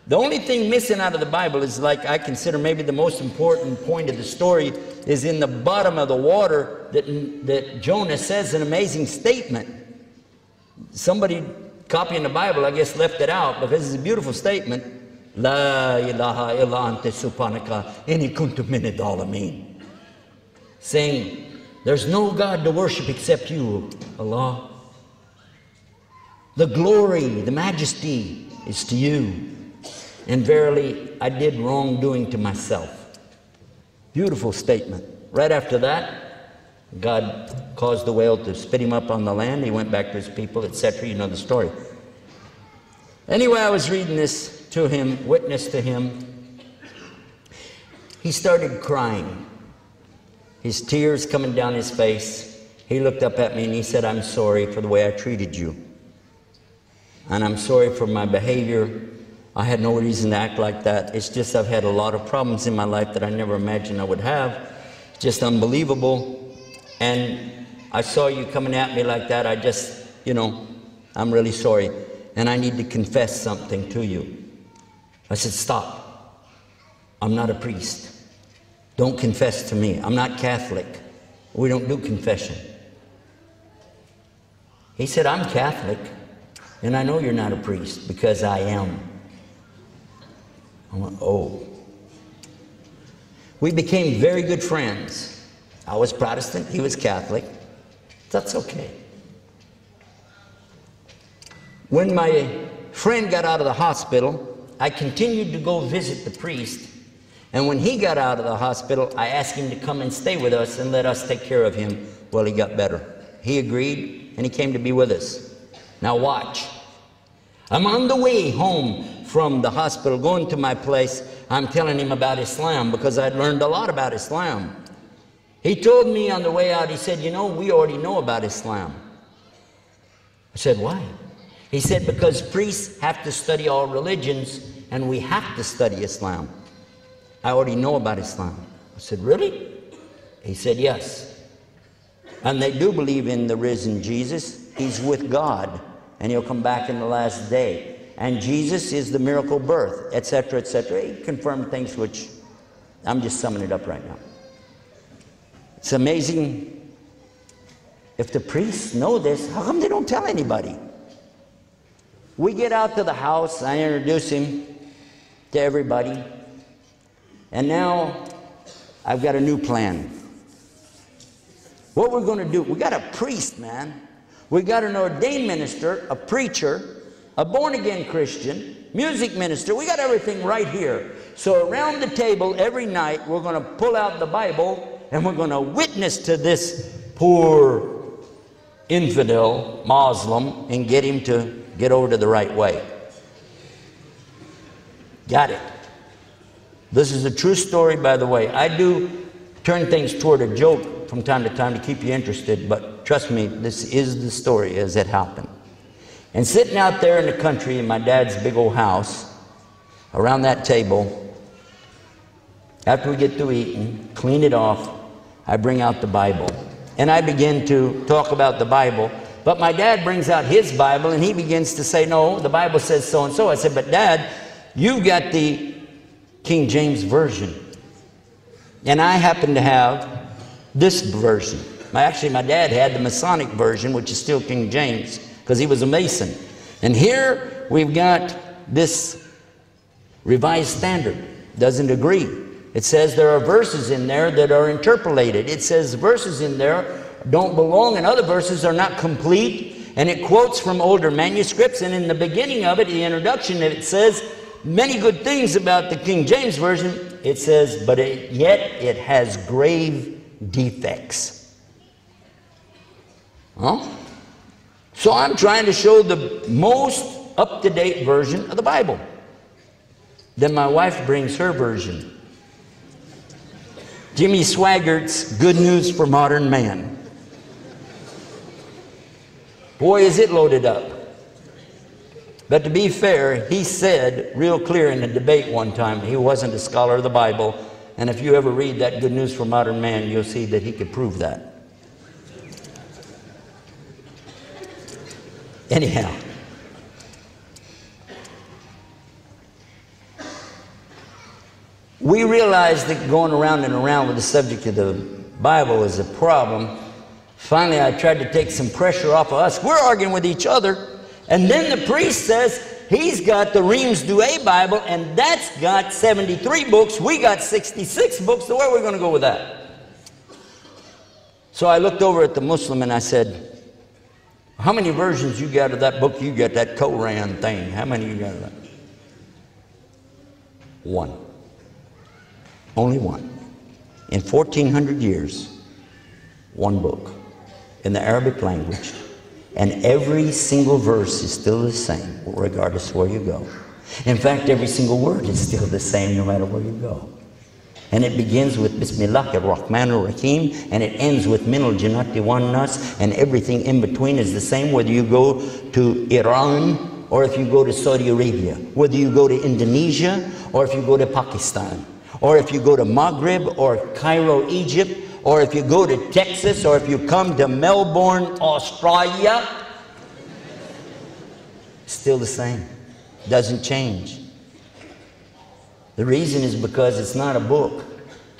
The only thing missing out of the Bible is, like, I consider maybe the most important point of the story is in the bottom of the water that Jonah says an amazing statement. Somebody copying the Bible, I guess, left it out because it's a beautiful statement. La ilaha illa anta subhanaka inni kuntu minad dhalimin. Saying, there's no God to worship except you, Allah. The glory, the majesty is to you. And verily, I did wrongdoing to myself. Beautiful statement. Right after that, God caused the whale to spit him up on the land. He went back to his people, etc. You know the story. Anyway, I was reading this to him, witness to him. He started crying. His tears coming down his face. He looked up at me and he said, I'm sorry for the way I treated you. And I'm sorry for my behavior. I had no reason to act like that. It's just I've had a lot of problems in my life that I never imagined I would have. Just unbelievable. And I saw you coming at me like that. I just, you know, I'm really sorry. And I need to confess something to you. I said, stop. I'm not a priest. Don't confess to me. I'm not Catholic. We don't do confession. He said, I'm Catholic, and I know you're not a priest because I am. I went, oh. We became very good friends. I was Protestant, he was Catholic. That's okay. When my friend got out of the hospital, I continued to go visit the priest. And when he got out of the hospital, I asked him to come and stay with us and let us take care of him while he got better. He agreed. and he came to be with us. Now watch. I'm on the way home from the hospital, going to my place. I'm telling him about Islam because I'd learned a lot about Islam. He told me on the way out, he said, you know, we already know about Islam. I said, why? He said, because priests have to study all religions, and we have to study Islam. I already know about Islam. I said, really? He said, yes. And they do believe in the risen Jesus. He's with God, and he'll come back in the last day. And Jesus is the miracle birth, etc., etc. He confirmed things which I'm just summing it up right now. It's amazing. If the priests know this, how come they don't tell anybody? We get out to the house. I introduce him to everybody. And now I've got a new plan. What we're going to do, we got a priest, man. We got an ordained minister, a preacher, a born-again Christian, music minister. We got everything right here. So around the table every night, we're going to pull out the Bible and we're going to witness to this poor infidel Muslim and get him to get over to the right way. Got it. This is a true story, by the way. I do turn things toward a joke from time to time to keep you interested, but trust me, this is the story as it happened. And sitting out there in the country in my dad's big old house, around that table, after we get through eating, clean it off, I bring out the Bible. And I begin to talk about the Bible. But my dad brings out his Bible and he begins to say, no, the Bible says so and so. I said, but Dad, you've got the King James Version. And I happen to have this version. Actually, my dad had the Masonic version, which is still King James, because he was a Mason. And here we've got this Revised Standard. Doesn't agree. It says there are verses in there that are interpolated. It says verses in there don't belong and other verses are not complete. And it quotes from older manuscripts. And in the beginning of it, the introduction, it says many good things about the King James Version. It says, but yet it has grave defects. Huh? So I'm trying to show the most up-to-date version of the Bible. Then my wife brings her version. Jimmy Swaggart's Good News for Modern Man. Boy, is it loaded up. But to be fair, he said real clear in a debate one time he wasn't a scholar of the Bible. And if you ever read that Good News for Modern Man, you'll see that he could prove that. Anyhow. We realized that going around and around with the subject of the Bible is a problem. Finally, I tried to take some pressure off of us. We're arguing with each other. And then the priest says he's got the Reims Douay Bible, and that's got 73 books. We got 66 books. So where are we going to go with that? So I looked over at the Muslim and I said, how many versions you got of that book you got, that Koran thing? How many you got of that? One. Only one. In 1400 years, one book in the Arabic language. And every single verse is still the same, regardless of where you go. In fact, every single word is still the same, no matter where you go. And it begins with Bismillahir Rahmanir Rahim, and it ends with Minal Jannati wan Nas, and everything in between is the same, whether you go to Iran or if you go to Saudi Arabia, whether you go to Indonesia or if you go to Pakistan, or if you go to Maghreb or Cairo, Egypt, or if you go to Texas, or if you come to Melbourne, Australia, still the same. Doesn't change. The reason is because it's not a book,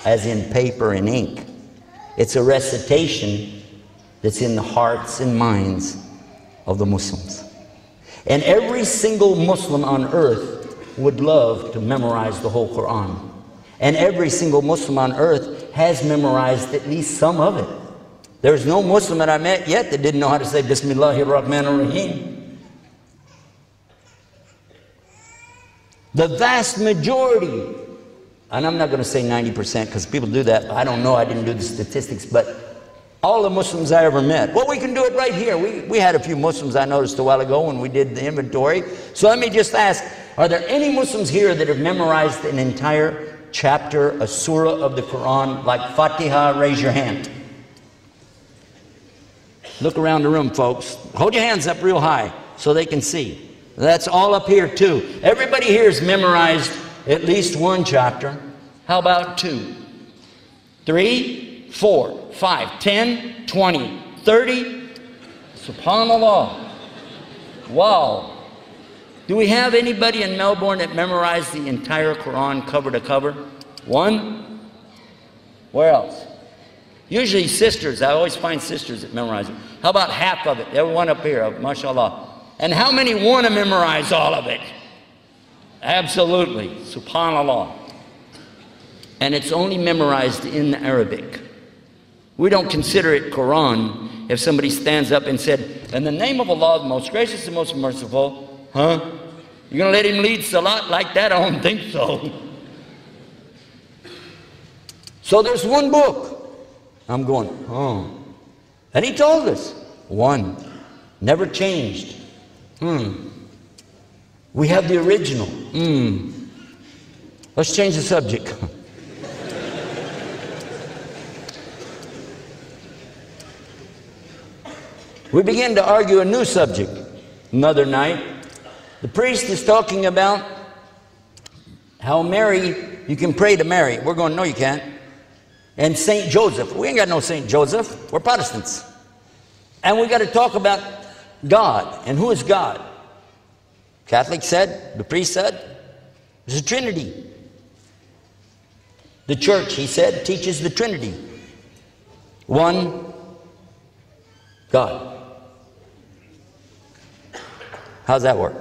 as in paper and ink. It's a recitation that's in the hearts and minds of the Muslims. And every single Muslim on earth would love to memorize the whole Quran. And every single Muslim on earth has memorized at least some of it. There's no Muslim that I met yet that didn't know how to say Bismillahir Rahmanir Rahim. The vast majority, and I'm not going to say 90% because people do that. I don't know, I didn't do the statistics, but All the Muslims I ever met. Well, we can do it right here. We had a few Muslims I noticed a while ago when we did the inventory. So let me just ask, are there any Muslims here that have memorized an entire chapter, a surah of the Quran, like Fatiha? Raise your hand. Look around the room, folks. Hold your hands up real high so they can see. That's all up here too. Everybody here has memorized at least one chapter. How about 2, 3, 4, 5, 10, 20, 30? SubhanAllah. Wow. Do we have anybody in Melbourne that memorized the entire Quran cover to cover? 1? Where else? Usually sisters. I always find sisters that memorize it. How about half of it? Everyone up here, mashallah. And how many want to memorize all of it? Absolutely. SubhanAllah. And it's only memorized in Arabic. We don't consider it Quran if somebody stands up and said, in the name of Allah, the most gracious and most merciful, huh? You're going to let him lead salat like that? I don't think so. So there's one book. I'm going, oh. And he told us, 1. Never changed. We have the original. Let's change the subject. We began to argue a new subject another night. The priest is talking about how Mary, you can pray to Mary. We're going, no, you can't. And St. Joseph. We ain't got no St. Joseph. We're Protestants. And we got to talk about God. And who is God? Catholic said, the priest said, it's a Trinity. The church, he said, teaches the Trinity. One God. How's that work?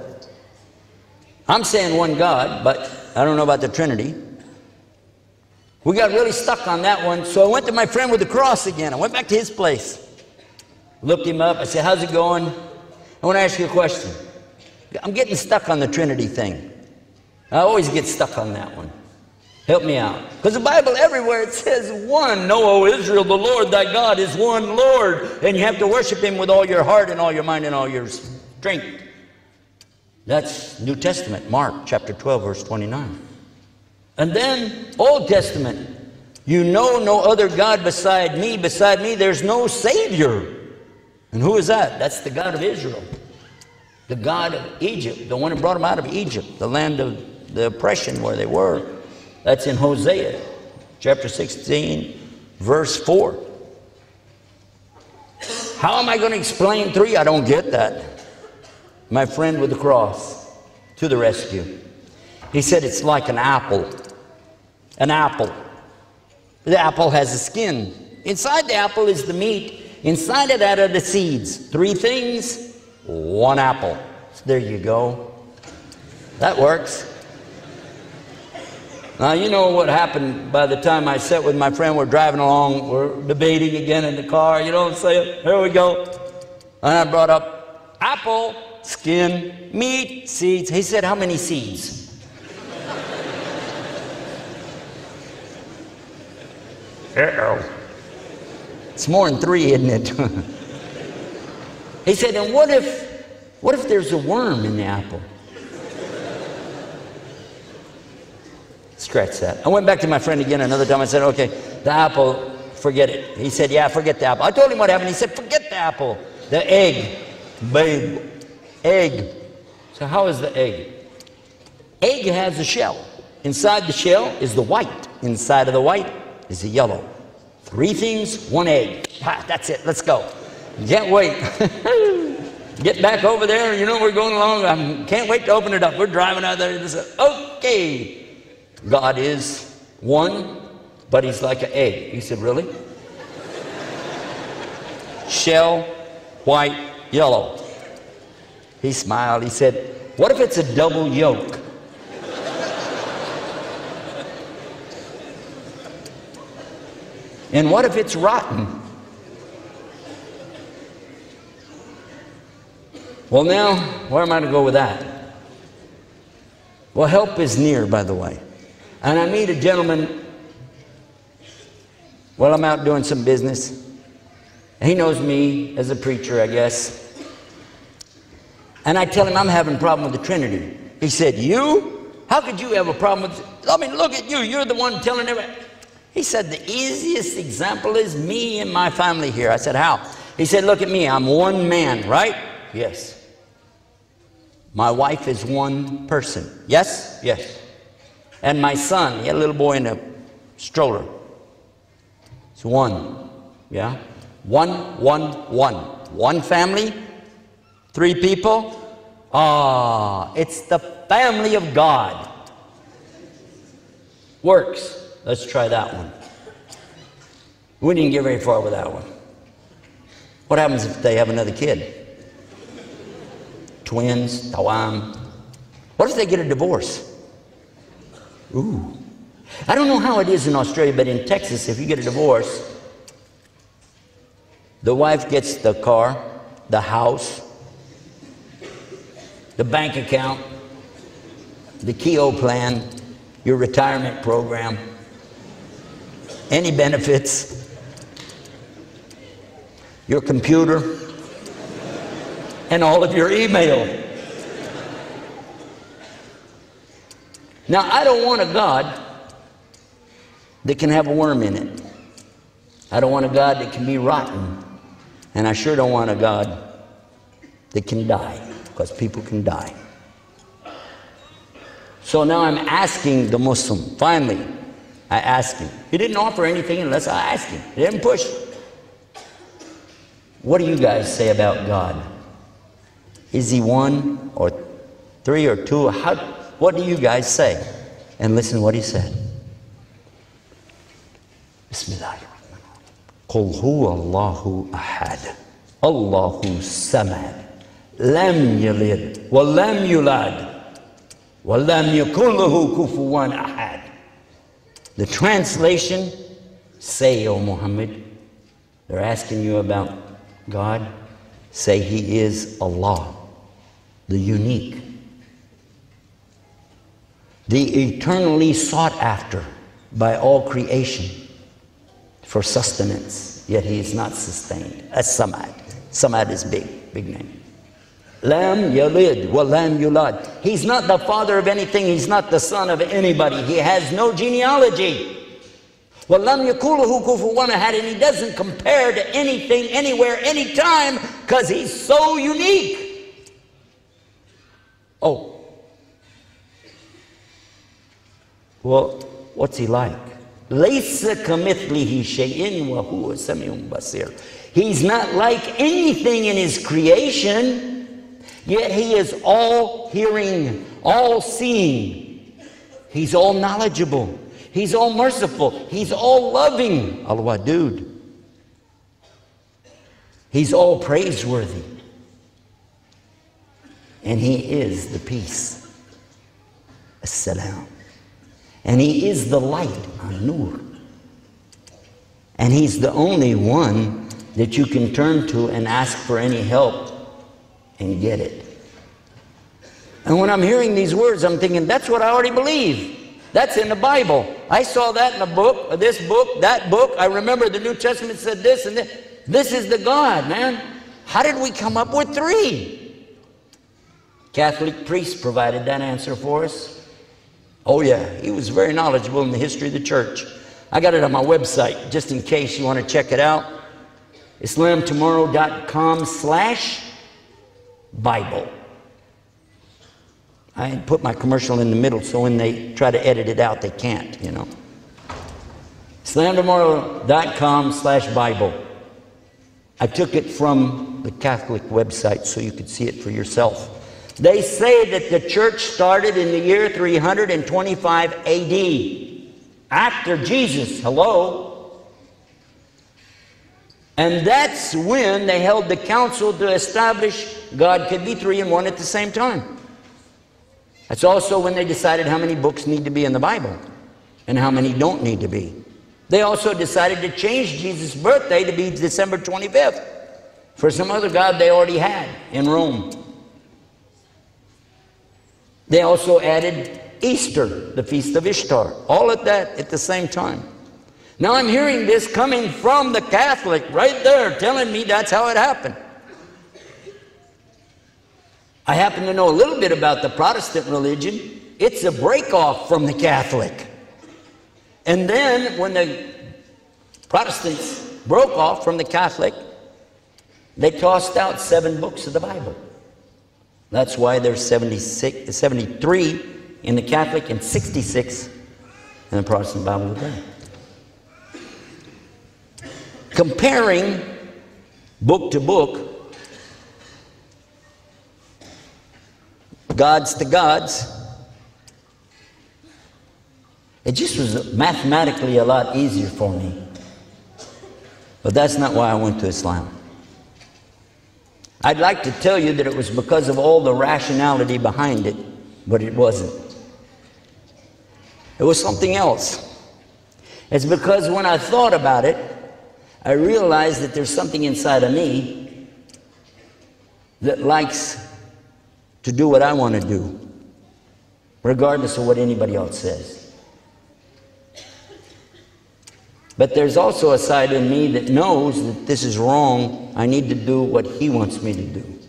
I'm saying one God, but I don't know about the Trinity. We got really stuck on that one, so I went to my friend with the cross again. I went back to his place. Looked him up. I said, how's it going? I want to ask you a question. I'm getting stuck on the Trinity thing. I always get stuck on that one. Help me out. Because the Bible everywhere, it says one. Know, O Israel, the Lord thy God is one Lord. And you have to worship him with all your heart and all your mind and all your strength. That's New Testament, Mark chapter 12, verse 29. And then Old Testament. You know no other God beside me. Beside me there's no Savior. And who is that? That's the God of Israel. The God of Egypt. The one who brought them out of Egypt. The land of the oppression where they were. That's in Hosea chapter 16, verse 4. How am I going to explain 3? I don't get that. My friend with the cross to the rescue. He said it's like an apple. An apple. The apple has a skin. Inside the apple is the meat. Inside of that are the seeds. 3 things, 1 apple. So there you go. That works. Now, you know what happened by the time I sat with my friend, we're driving along, we're debating again in the car, you know what I'm saying? Here we go. And I brought up apple, skin, meat, seeds. He said, how many seeds? Uh-oh. It's more than 3, isn't it? He said, and what if there's a worm in the apple? Scratch that. I went back to my friend again another time. I said, okay, the apple, forget it. He said, yeah, forget the apple. I told him what happened. He said, forget the apple. The egg. Babe. Egg. So how is the egg? Egg has a shell. Inside the shell is the white. Inside of the white is the yellow. 3 things, 1 egg. Ah, that's it. Let's go. Can't wait. Get back over there. You know, we're going along. I can't wait to open it up. We're driving out there. And say, okay. God is one, but he's like an egg. He said, really? Shell, white, yellow. He smiled. He said, what if it's a double yolk? And what if it's rotten? Well, now, where am I to go with that? Well, help is near, by the way. And I meet a gentleman, well, I'm out doing some business, He knows me as a preacher, I guess. And I tell him I'm having a problem with the Trinity. He said, you? How could you have a problem with it? I mean, look at you. You're the one telling everybody. He said, the easiest example is me and my family here. I said, how? He said, look at me. I'm one man, right? Yes. My wife is one person. Yes? Yes. And my son, he had a little boy in a stroller. It's one. Yeah? One. One family, 3 people. It's the family of God. Works. Let's try that one. We didn't get very far with that one. What happens if they have another kid? Twins, tawam. What if they get a divorce? Ooh. I don't know how it is in Australia, but in Texas, if you get a divorce, the wife gets the car, the house, the bank account, the Keogh plan, your retirement program, any benefits, your computer, and all of your email. Now, I don't want a God that can have a worm in it. I don't want a God that can be rotten. And I sure don't want a God that can die, because people can die. So now I'm asking the Muslim, finally, I asked him. He didn't offer anything unless I asked him. He didn't push. What do you guys say about God? Is he 1 or 3 or 2? What do you guys say? And listen to what he said. Bismillahirrahmanirrahim. قل هو الله أحد الله الصمد لم يلد ولم يولد ولم يكن له كفوا أحد. The translation, say, O Muhammad, they're asking you about God, say he is Allah, the unique, the eternally sought after by all creation for sustenance, yet he is not sustained. As-Samad. Samad is big, big name. Lam yalid wa lam yulad. He's not the father of anything. He's not the son of anybody. He has no genealogy. Wa lam yakul lahu kufuwan ahad, and he doesn't compare to anything, anywhere, anytime, because he's so unique. Oh. Well, what's he like? Laysa kamithlihi shay'in wa huwa samiun basir. He's not like anything in his creation, yet he is all hearing, all seeing. He's all knowledgeable. He's all merciful. He's all loving. Al-Wadud. He's all praiseworthy. And he is the peace. As-Salam. And he is the light, An-Nur. And he's the only one that you can turn to and ask for any help and get it. And when I'm hearing these words, I'm thinking, that's what I already believe. That's in the Bible. I saw that in a book, this book, that book. I remember the New Testament said this and this. This is the God, man. How did we come up with 3? Catholic priest provided that answer for us. Oh yeah, he was very knowledgeable in the history of the church. I got it on my website, just in case you want to check it out. IslamTomorrow.com/Bible. I put my commercial in the middle, so when they try to edit it out, they can't, you know. IslamTomorrow.com/Bible. I took it from the Catholic website so you could see it for yourself. They say that the church started in the year 325 AD, after Jesus. Hello? And that's when they held the council to establish God could be 3 and 1 at the same time. That's also when they decided how many books need to be in the Bible and how many don't need to be. They also decided to change Jesus' birthday to be December 25th for some other god they already had in Rome. They also added Easter, the Feast of Ishtar, all of that at the same time. Now I'm hearing this coming from the Catholic right there, telling me that's how it happened. I happen to know a little bit about the Protestant religion. It's a break-off from the Catholic. And then when the Protestants broke off from the Catholic, they tossed out 7 books of the Bible. That's why there's 73 in the Catholic and 66 in the Protestant Bible today. Comparing book to book, gods to gods, it just was mathematically a lot easier for me. But that's not why I went to Islam. I'd like to tell you that it was because of all the rationality behind it, but it wasn't. It was something else. It's because when I thought about it, I realized that there's something inside of me that likes to do what I want to do, regardless of what anybody else says. But there's also a side in me that knows that this is wrong. I need to do what He wants me to do.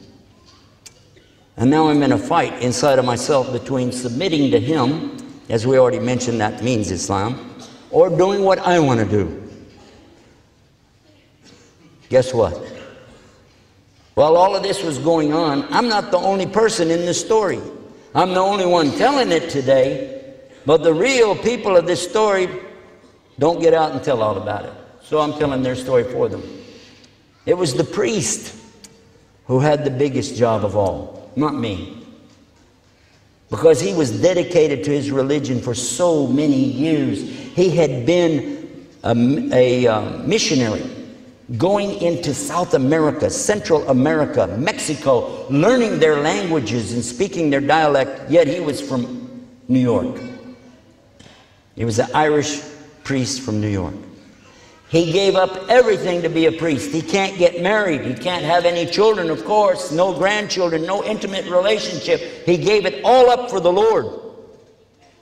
And now I'm in a fight inside of myself between submitting to Him, as we already mentioned that means Islam, or doing what I want to do. Guess what? While all of this was going on, I'm not the only person in this story. I'm the only one telling it today, but the real people of this story don't get out and tell all about it. So I'm telling their story for them. It was the priest who had the biggest job of all, not me. Because he was dedicated to his religion for so many years. He had been a missionary going into South America, Central America, Mexico, learning their languages and speaking their dialect, yet he was from New York. He was an Irish priest from New York. He gave up everything to be a priest. He can't get married. He can't have any children, of course, no grandchildren, no intimate relationship. He gave it all up for the Lord.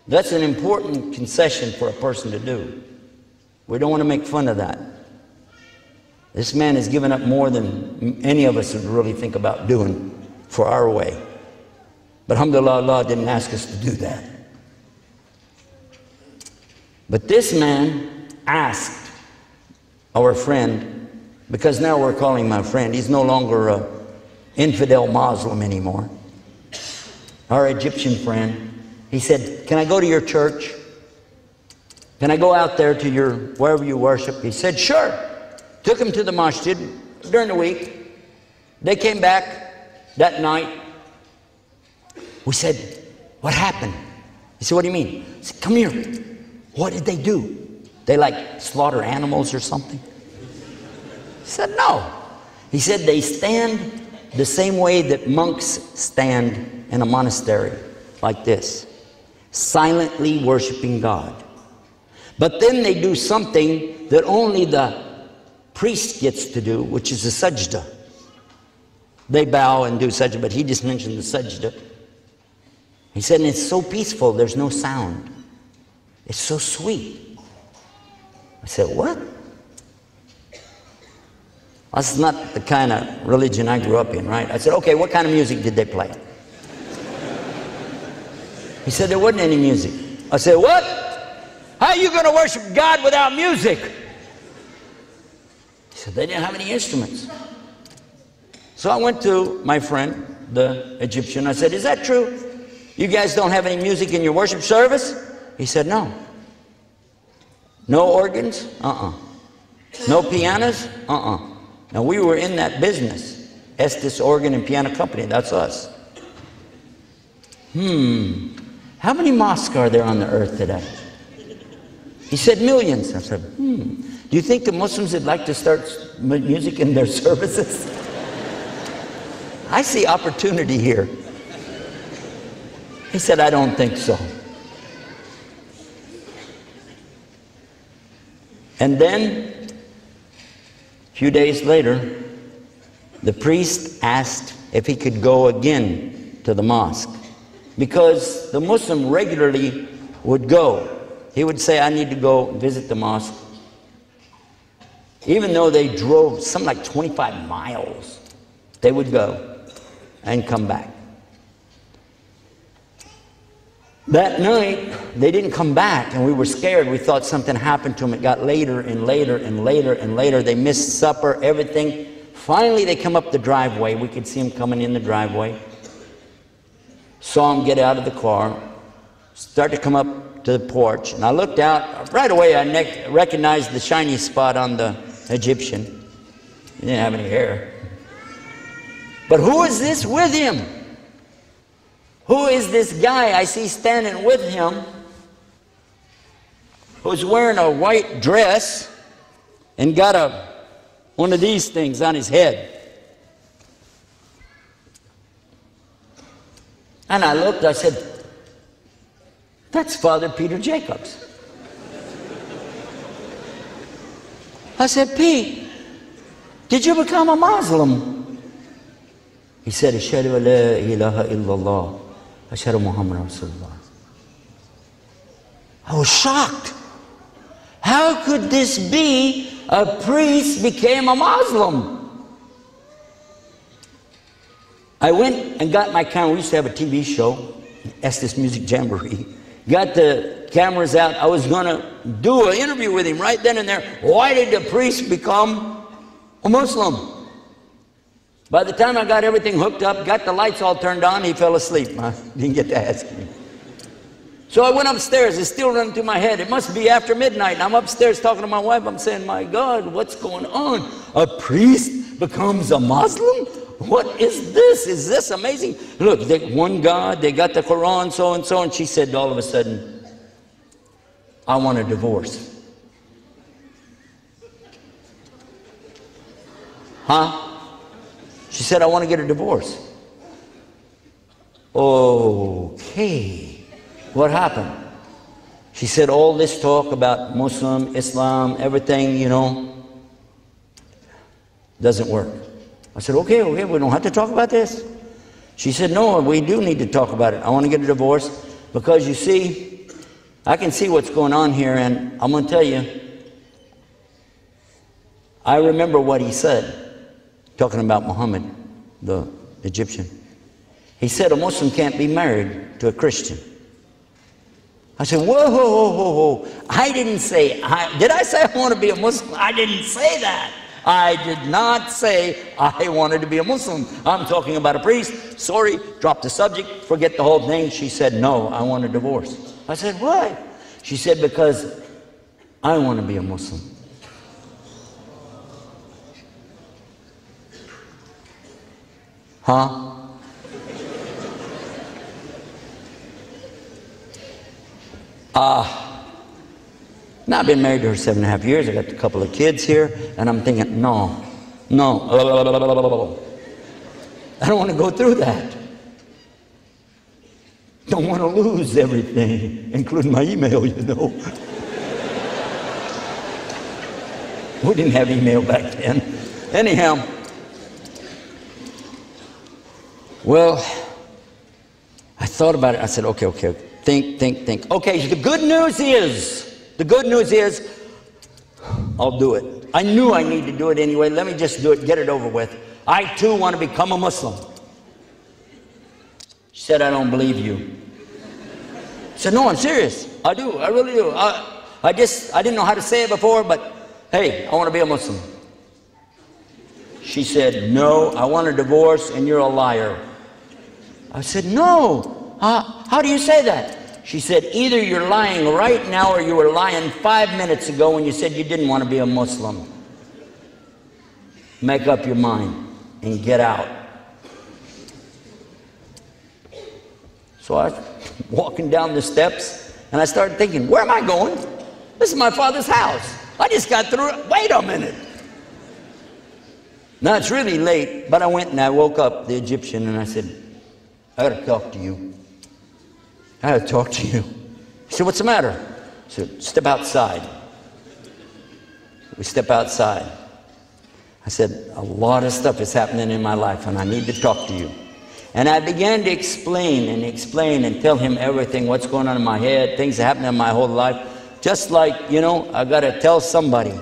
That's an important concession for a person to do. We don't want to make fun of that. This man has given up more than any of us would really think about doing for our way. But alhamdulillah, Allah didn't ask us to do that. But this man asked our friend, because now we're calling my friend, he's no longer an infidel Muslim anymore, our Egyptian friend, he said, can I go to your church? Can I go out there to your, wherever you worship? He said, sure. Took him to the masjid during the week. They came back that night. We said, what happened? He said, what do you mean? I said, come here. What did they do? They like slaughter animals or something? He said, no. He said, they stand the same way that monks stand in a monastery, like this, silently worshiping God. But then they do something that only the priest gets to do, which is the sajda. They bow and do sajda, but he just mentioned the sajda. He said, and it's so peaceful, there's no sound. It's so sweet. I said, what? That's not the kind of religion I grew up in, right? I said, okay, what kind of music did they play? He said, there wasn't any music. I said, what? How are you going to worship God without music? He said, they didn't have any instruments. So I went to my friend, the Egyptian. I said, is that true? You guys don't have any music in your worship service? He said, no. No organs? No pianos? Now we were in that business. Estes Organ and Piano Company, that's us. How many mosques are there on the earth today? He said millions. I said, do you think the Muslims would like to start music in their services? I see opportunity here. He said, I don't think so. And then, a few days later, the priest asked if he could go again to the mosque, because the Muslim regularly would go. He would say, I need to go visit the mosque. Even though they drove something like 25 miles, they would go and come back. That night, they didn't come back, and we were scared. We thought something happened to them. It got later and later and later and later. They missed supper, everything. Finally, they come up the driveway. We could see them coming in the driveway. Saw them get out of the car, start to come up to the porch. And I looked out. Right away, I recognized the shiny spot on the Egyptian. He didn't have any hair. But who is this with him? Who is this guy I see standing with him who's wearing a white dress and got one of these things on his head? And I looked, I said, that's Father Peter Jacobs. I said, Pete, did you become a Muslim? He said, Ashhadu an la ilaha illallah. Ashhadu Muhammad Rasulullah. I was shocked. How could this be? A priest became a Muslim. I went and got my camera. We used to have a TV show, Estes Music Jamboree. Got the cameras out. I was going to do an interview with him right then and there. Why did the priest become a Muslim? By the time I got everything hooked up, got the lights all turned on, he fell asleep. I didn't get to ask him. So I went upstairs. It's still running through my head. It must be after midnight. And I'm upstairs talking to my wife. I'm saying, my God, what's going on? A priest becomes a Muslim? What is this? Is this amazing? Look, one God, they got the Quran, so and so. And she said all of a sudden, I want a divorce. Huh? She said, I want to get a divorce. Okay. What happened? She said, all this talk about Muslim, Islam, everything, you know, doesn't work. I said, okay, we don't have to talk about this. She said, no, we do need to talk about it. I want to get a divorce because, you see, I can see what's going on here, and I'm going to tell you, I remember what he said. Talking about Muhammad, the Egyptian. He said a Muslim can't be married to a Christian. I said, whoa, whoa, whoa, whoa, whoa. I didn't say, did I say I want to be a Muslim? I didn't say that. I did not say I wanted to be a Muslim. I'm talking about a priest. Sorry, drop the subject, forget the whole thing. She said, no, I want a divorce. I said, why? She said, because I want to be a Muslim. Huh? Now I've been married to her 7.5 years. I got a couple of kids here, and I'm thinking, no. I don't want to go through that. Don't want to lose everything, including my email, you know. We didn't have email back then. Anyhow. Well, I thought about it. I said, okay, think. Okay, the good news is, I'll do it. I knew I need to do it anyway. Let me just do it, get it over with. I too want to become a Muslim. She said, I don't believe you. I said, no, I'm serious. I do, I really do. I didn't know how to say it before, but hey, I want to be a Muslim. She said, no, I want a divorce and you're a liar. I said, no, how do you say that? She said, either you're lying right now or you were lying 5 minutes ago when you said you didn't want to be a Muslim. Make up your mind and get out. So I was walking down the steps and I started thinking, where am I going? This is my father's house. I just got through it. Wait a minute. Now it's really late, but I went and I woke up the Egyptian and I said, I got to talk to you. I got to talk to you. He said, what's the matter? I said, step outside. We step outside. I said, a lot of stuff is happening in my life and I need to talk to you. And I began to explain and tell him everything, what's going on in my head, things that happen in my whole life. Just like, you know, I got to tell somebody.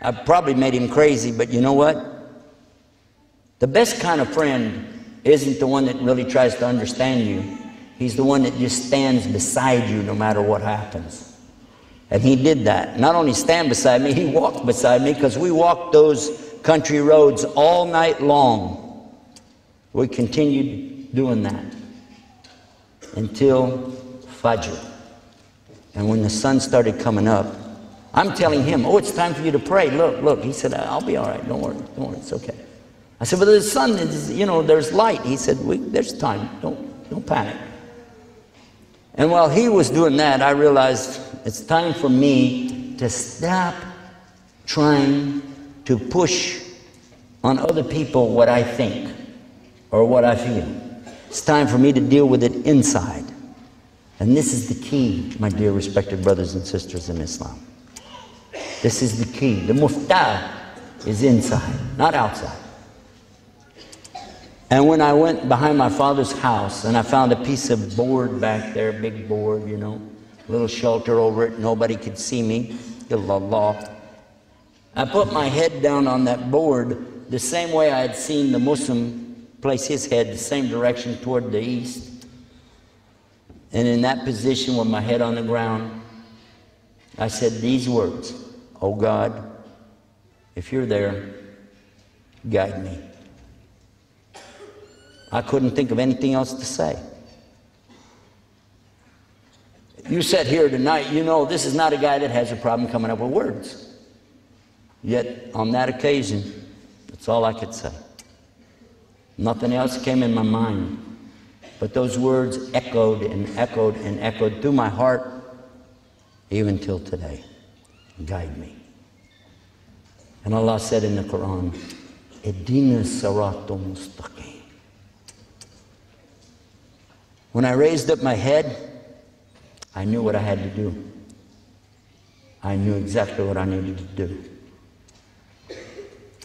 I probably made him crazy, but you know what? The best kind of friend isn't the one that really tries to understand you. He's the one that just stands beside you no matter what happens. And he did that. Not only stand beside me, he walked beside me, because we walked those country roads all night long. We continued doing that until Fajr. And when the sun started coming up, I'm telling him, oh, it's time for you to pray. Look, look. He said, I'll be all right. Don't worry, it's okay. I said, but the sun is, there's light. He said, there's time. Don't panic. And while he was doing that, I realized it's time for me to stop trying to push on other people what I think or what I feel. It's time for me to deal with it inside. And this is the key, my dear respected brothers and sisters in Islam. This is the key. The muftah is inside, not outside. And when I went behind my father's house and I found a piece of board back there, big board, little shelter over it, nobody could see me, illallah. I put my head down on that board the same way I had seen the Muslim place his head, the same direction toward the east. And in that position with my head on the ground, I said these words, "Oh God, if you're there, guide me." I couldn't think of anything else to say. You sat here tonight, this is not a guy that has a problem coming up with words. Yet, on that occasion, that's all I could say. Nothing else came in my mind. But those words echoed and echoed and echoed through my heart, even till today. Guide me. And Allah said in the Quran, Ihdina siratal mustaqim. When I raised up my head, I knew what I had to do. I knew exactly what I needed to do.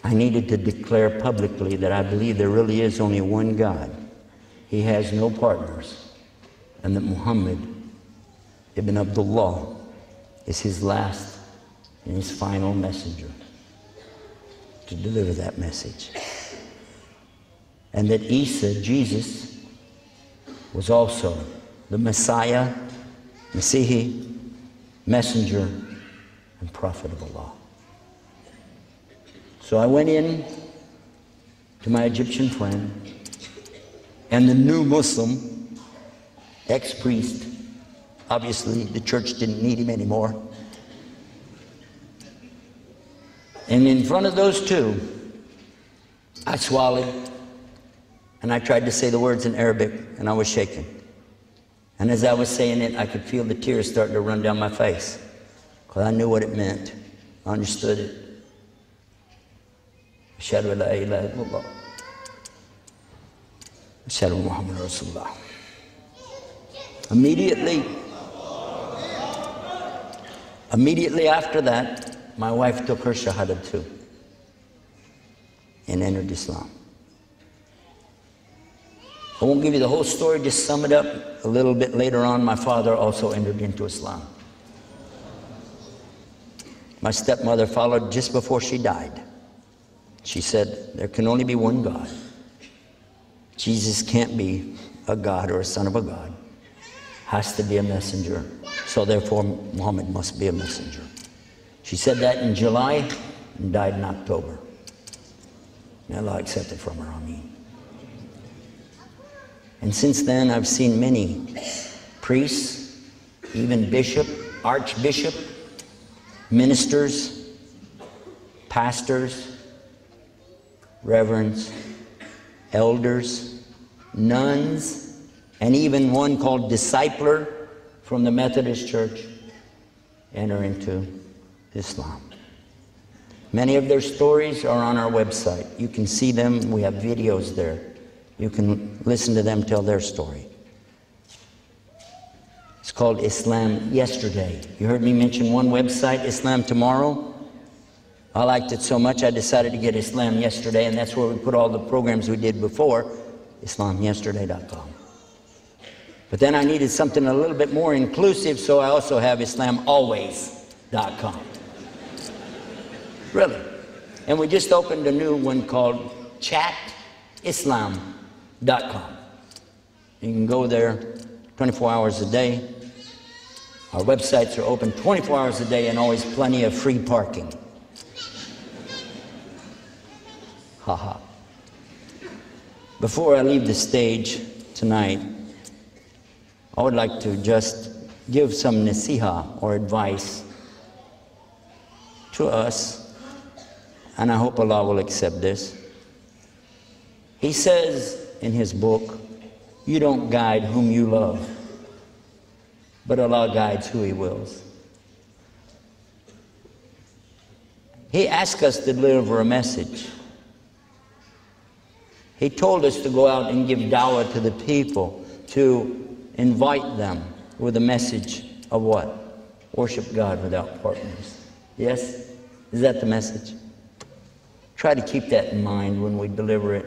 I needed to declare publicly that I believe there really is only one God. He has no partners. And that Muhammad ibn Abdullah is his last and his final messenger to deliver that message. And that Isa, Jesus, was also the Messiah, Messihi, messenger, and prophet of Allah. So I went in to my Egyptian friend, and the new Muslim, ex-priest, obviously the church didn't need him anymore. And in front of those two, I swallowed, and I tried to say the words in Arabic, and I was shaking. And as I was saying it, I could feel the tears starting to run down my face, because I knew what it meant. I understood it. Ashhadu an la ilaha illallah. Ashhadu anna Muhammadan Rasulullah. Immediately after that, my wife took her shahada too and entered Islam. I won't give you the whole story, just sum it up. A little bit later on, my father also entered into Islam. My stepmother followed just before she died. She said, there can only be one God. Jesus can't be a God or a son of a God. Has to be a messenger. So therefore, Muhammad must be a messenger. She said that in July and died in October. May Allah accept it from her, Ameen. And since then, I've seen many priests, even bishop, archbishop, ministers, pastors, reverends, elders, nuns, and even one called discipler from the Methodist Church enter into Islam. Many of their stories are on our website. You can see them. We have videos there. You can listen to them tell their story. It's called Islam Yesterday. You heard me mention one website, Islam Tomorrow. I liked it so much I decided to get Islam Yesterday, and that's where we put all the programs we did before, IslamYesterday.com. But then I needed something a little bit more inclusive, so I also have IslamAlways.com. Really. And we just opened a new one called chatislam.com. You can go there 24 hours a day. Our websites are open 24 hours a day and always plenty of free parking. Haha. Before I leave the stage tonight, I would like to just give some nasiha or advice to us, and I hope Allah will accept this. He says in his book, you don't guide whom you love, but Allah guides who He wills. He asked us to deliver a message. He told us to go out and give dawah to the people, to invite them with a message of what? Worship God without partners. Yes? Is that the message? Try to keep that in mind when we deliver it.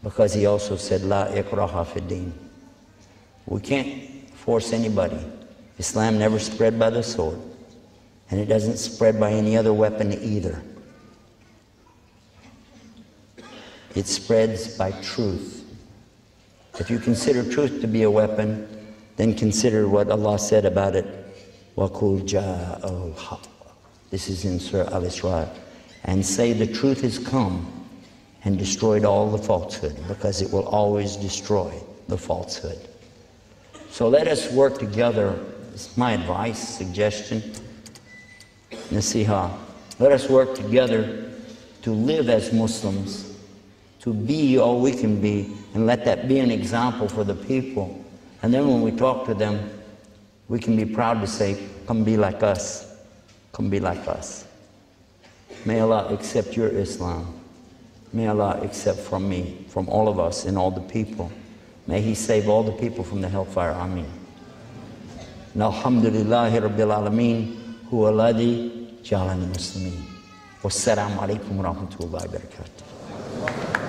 Because He also said, La ikraha fi din. We can't force anybody. Islam never spread by the sword. And it doesn't spread by any other weapon either. It spreads by truth. If you consider truth to be a weapon, then consider what Allah said about it. وَقُلْ جَاءَ الْحَقُّ. This is in Surah Al-Isra. And say the truth has come and destroyed all the falsehood, because it will always destroy the falsehood. So let us work together. It's my advice, suggestion, nasiha. Let us work together to live as Muslims, to be all we can be, and let that be an example for the people. And then when we talk to them, we can be proud to say, come be like us. Come be like us. May Allah accept your Islam. May Allah accept from me, from all of us and all the people. May He save all the people from the hellfire. Ameen. Alhamdulillahi Rabbil Alameen, huwa alladhi ja'alani muslimin. Wassalamu alaikum wa rahmatullahi wa barakatuh.